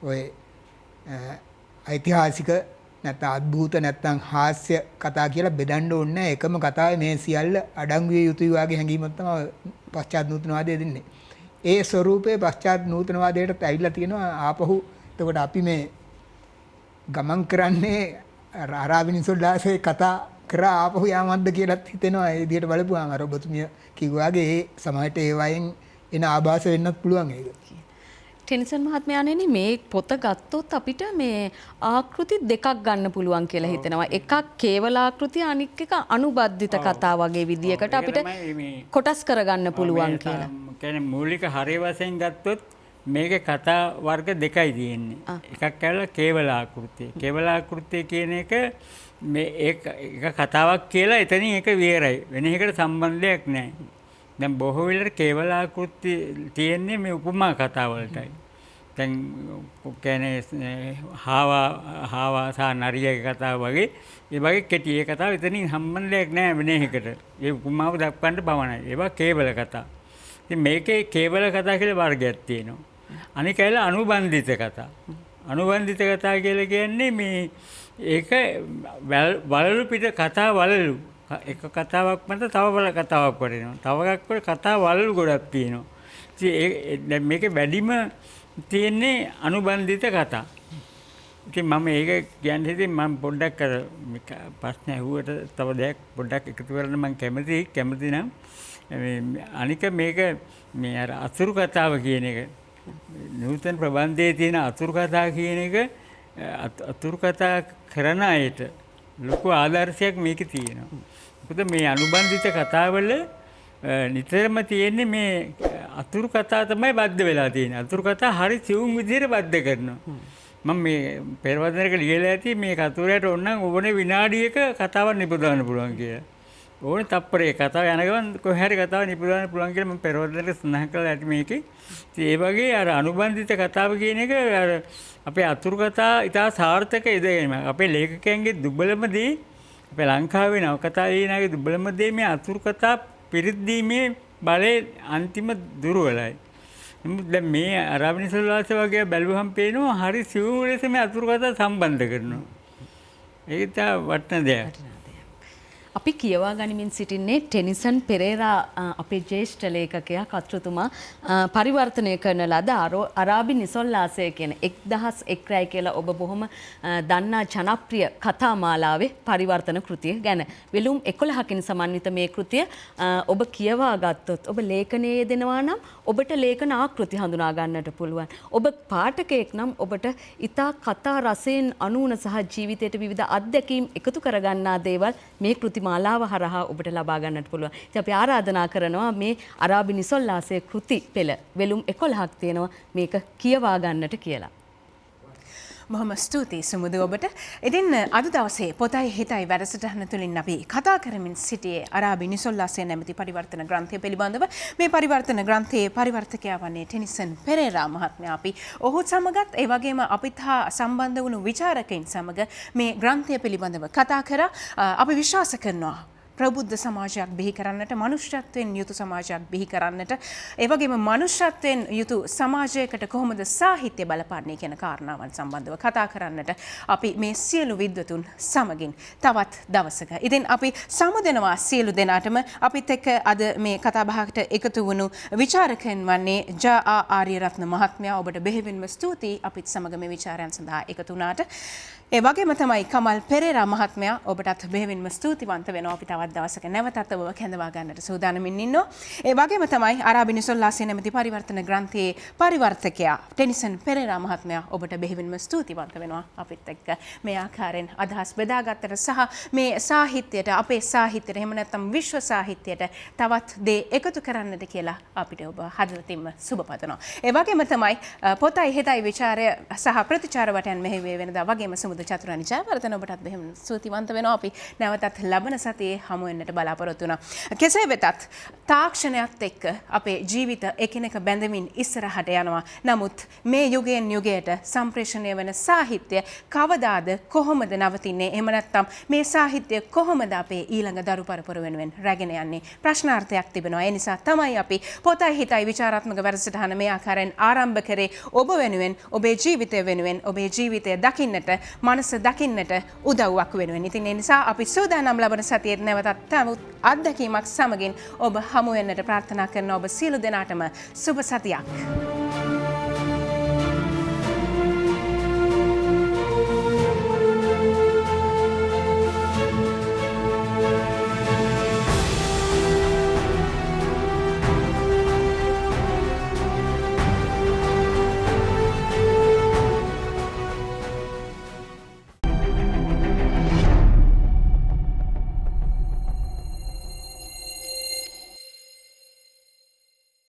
ඔය ඓතිහාසික නැත්නම් අద్භූත නැත්නම් හාස්‍ය කතා කියලා බෙදන්න ඕනේ නැහැ. එකම කතාවේ මේ සියල්ල අඩංගු විය යුතුයි වගේ හැඟීමක් තමයි පශ්චාත් නූතනවාදය දෙන්නේ. ඒ ස්වරූපයේ පශ්චාත් නූතනවාදයටත් ඇවිල්ලා තියෙනවා ආපහු. එතකොට අපි මේ ගමන් කරන්නේ අරාබිනිසොල්ලාසේ කතා කරා ආපහු යාමක්ද කියලාත් හිතෙනවා. ඒ විදිහට බලපුවාම අර ඔබතුමිය කිව්වාගේ ඒ සමහරට ඒ වයින් එන ආభాස වෙන්නත් පුළුවන් ඒක. ටෙනිසන් මහත්මයාණෙනි මේ පොත ගත්තොත් අපිට මේ ආකෘති දෙකක් ගන්න පුළුවන් කියලා හිතෙනවා. එකක් කේවල ආකෘතිය අනික් එක අනුබද්ධිත කතා වගේ විදියකට අපිට කොටස් කරගන්න පුළුවන් කියලා. කියන්නේ මූලික හරය වශයෙන් ගත්තොත් මේකේ කතා වර්ග දෙකයි තියෙන්නේ. එකක් කියලා කේවල ආකෘතිය. කේවල ආකෘතිය කියන එක මේ එක කතාවක් කියලා එතනින් එක විතරයි. වෙන එකකට සම්බන්ධයක් නැහැ. දැන් බොහෝ වෙලට කේවල ආකෘති තියෙන්නේ මේ උපමා කතා වලටයි. දැන් කියන්නේ හාවා සහ නරියගේ කතාව වගේ ඒ වගේ කෙටි ඒ කතාව එතනින් සම්බන්ධයක් නැහැ වෙන එකකට. ඒ උපමාව දක්වන්න පමණයි. ඒවා කේවල කතා. ඉතින් මේකේ කේවල කතා කියලා වර්ගයක් තියෙනවා. අනික ඇල අනුබන්ධිත කතා. අනුබන්ධිත කතා කියලා කියන්නේ මේ ඒක වලලු පිට කතා වලලු එක කතාවක් මත තව කතාවක් වඩිනවා. තව එකක් වල කතා වලලු ගොඩක් තියෙනවා. ඉතින් මේකේ වැඩිම තියෙන්නේ අනුබන්ධිත කතා. ඉතින් මම ඒක කියන්න හිතේ මම පොඩ්ඩක් අර ප්‍රශ්න ඇහුවට තව දෙයක් පොඩ්ඩක් එකතු කරන්න මම කැමති නම් අනික මේක මේ අර අතුරු කතාව කියන එක නූතන ප්‍රබන්ධයේ තියෙන අතුරු කතා කියන එක අතුරු කතා කරන අයට ලොකු ආදර්ශයක් මේකේ තියෙනවා. මොකද මේ අනුබන්ධිත කතාවල නිතරම තියෙන්නේ මේ අතුරු කතා තමයි බද්ධ වෙලා තියෙන්නේ. අතුරු කතා හරි සිවුම් විදිහට බද්ධ කරනවා. මම මේ පෙරවදනක ලියලා ඇති මේ කතුරයට ඕනනම් ඕනේ විනාඩියක කතාවක් නිපදවන්න පුළුවන් කියලා. ඕනේ තප්පරේ කතාව යන ගමන් කොහේ හරි කතාව නිපදවන්න පුළුවන් කියලා මම පෙරවදනක සඳහන් කළා ඇති මේකේ. ඉතින් ඒ වගේ අර අනුබන්ධිත කතාව කියන එක අර අපේ අතුරු කතා ඉතා සාර්ථක ඉදීම. අපේ ලේඛකයන්ගේ දුබලම දේ අපේ ලංකාවේ නවකතා ලියනාගේ දුබලම දේ මේ අතුරු කතා පිරිත් දීමේ බලය අන්තිම දුර්වලයි. දැන් මේ අරාබිනිසල්ලාස වගේ බැලුවහම පේනවා හරි සිවුම් ලෙස මේ අතුරු කතා සම්බන්ධ කරනවා. ඒක තා වටන දෙයක්. අපි කියවා ගනිමින් සිටින්නේ ටෙනිසන් පෙරේරා අපේ ජ්‍යෙෂ්ඨ ලේඛකයා කතෘතුමා පරිවර්තනය කරන ලද අරාබි නිසොල්ලාසය කියන 1001 රැයි කියලා ඔබ බොහොම දන්නා ජනප්‍රිය කතා මාලාවේ පරිවර්තන කෘතිය ගැන. විලුම් 11කින් සමන්විත මේ කෘතිය ඔබ කියවා ගත්තොත් ඔබ ලේඛනයේ යෙදෙනවා නම් ඔබට ලේඛන ආකෘති හඳුනා ගන්නට පුළුවන්. ඔබ පාඨකයෙක් නම් ඔබට ඊතා කතා රසයෙන් අනුන සහ ජීවිතයට විවිධ අත්දැකීම් එකතු කරගන්නා දේවල් මේ කෘති මාලාව හරහා ඔබට ලබා ගන්නට පුළුවන්. ඉතින් අපි ආරාධනා කරනවා මේ අරාබි නිසොල්ලාසයේ කෘති පෙළ වෙලුම් 11ක් තියෙනවා මේක කියවා ගන්නට කියලා. බොහොම ස්තුතියි සුමුදු ඔබට. ඉතින් අද දවසේ පොතයි හිතයි වැඩසටහන තුළින් අපි කතා කරමින් සිටියේ අරාබි නිසොල්ලාසය නැමැති පරිවර්තන ග්‍රන්ථය පිළිබඳව. මේ පරිවර්තන ග්‍රන්ථයේ පරිවර්තකයා වන්නේ ටෙනිසන් පෙරේරා මහත්මයා. අපි ඔහු සමගත් ඒ වගේම අපිත් හා සම්බන්ධ වුණු විචාරකයින් සමග මේ ග්‍රන්ථය පිළිබඳව කතා කරා. අපි විශ්වාස කරනවා ප්‍රබුද්ධ සමාජයක් බිහි කරන්නට, මනුෂ්‍යත්වයෙන් යුතු සමාජයක් බිහි කරන්නට, ඒ වගේම මනුෂ්‍යත්වයෙන් යුතු සමාජයකට කොහොමද සාහිත්‍ය බලපාන්නේ කියන කාරණාවන් සම්බන්ධව කතා කරන්නට අපි මේ සියලු විද්වතුන් සමගින් තවත් දවසක. ඉතින් අපි සමුදෙනවා සියලු දෙනාටම. අපිත් එක්ක අද මේ කතාබහකට එකතු වුණු විචාරකයන් වන්නේ ජා ආර්යරත්න මහත්මයා. ඔබට බෙහෙවින්ම ස්තුතියි අපිත් සමග මේ විචාරයන් සඳහා එකතු වුණාට. ඒ වගේම තමයි කමල් පෙරේරා මහත්මයා. ඔබටත් බෙහෙවින්ම ස්තුතිවන්ත වෙනවා. අපි තවත් දවසක නැවතත් ඔබව කැඳවා ගන්නට සූදානමින් ඉන්නවා. ඒ වගේම තමයි අරාබි නිසොල්ලාසය නැමැති පරිවර්තන ග්‍රන්ථයේ පරිවර්තකයා ටෙනිසන් පෙරේරා මහත්මයා. ඔබට බෙහෙවින්ම ස්තුතිවන්ත වෙනවා අපිත් එක්ක මේ ආකාරයෙන් අදහස් බෙදාගත්තට සහ මේ සාහිත්‍යයට, අපේ සාහිත්‍යයට, එහෙම නැත්නම් විශ්ව සාහිත්‍යයට තවත් දේ එකතු කරන්නට කියලා අපිට ඔබ හදවතින්ම සුබ පතනවා. ඒ වගේම තමයි පොතයි හිතයි විචාරය සහ ප්‍රතිචාර වටයන් මෙහෙයුවේ වෙනදා වගේම සුමුදු චතුරානි ජයවර්ධන ඔබටත් බෙහෙවින් ස්තුතිවන්ත වෙනවා. අපි නැවතත් ලබන සතියේ හමු වෙන්නට බලාපොරොත්තු වෙනවා. කෙසේ වෙතත් තාක්ෂණයත් එක්ක අපේ ජීවිත එකිනෙක බැඳමින් ඉස්සරහට යනවා. නමුත් මේ යුගයෙන් යුගයට සම්ප්‍රේෂණය වෙන සාහිත්‍ය කවදාද කොහොමද නවතින්නේ? එහෙම නැත්නම් මේ සාහිත්‍ය කොහොමද අපේ ඊළඟ දරු පරපුර වෙනුවෙන් රැගෙන යන්නේ? ප්‍රශ්නාර්ථයක් තිබෙනවා. ඒ නිසා තමයි අපි පොතයි හිතයි විචාරාත්මක වැඩසටහන මේ ආකාරයෙන් ආරම්භ කරේ. ඔබ වෙනුවෙන්, ඔබේ ජීවිතය වෙනුවෙන්, ඔබේ ජීවිතය දකින්නට, මනස දකින්නට උදව්වක් වෙනුවෙන්. ඉතින් ඒ නිසා අපි සූදානම් ලබන සතියේ නැවතත් තවත් අත්දැකීමක් සමගින් ඔබ හමු වෙන්නට ප්‍රාර්ථනා කරන ඔබ සියලු දෙනාටම සුබ සතියක්.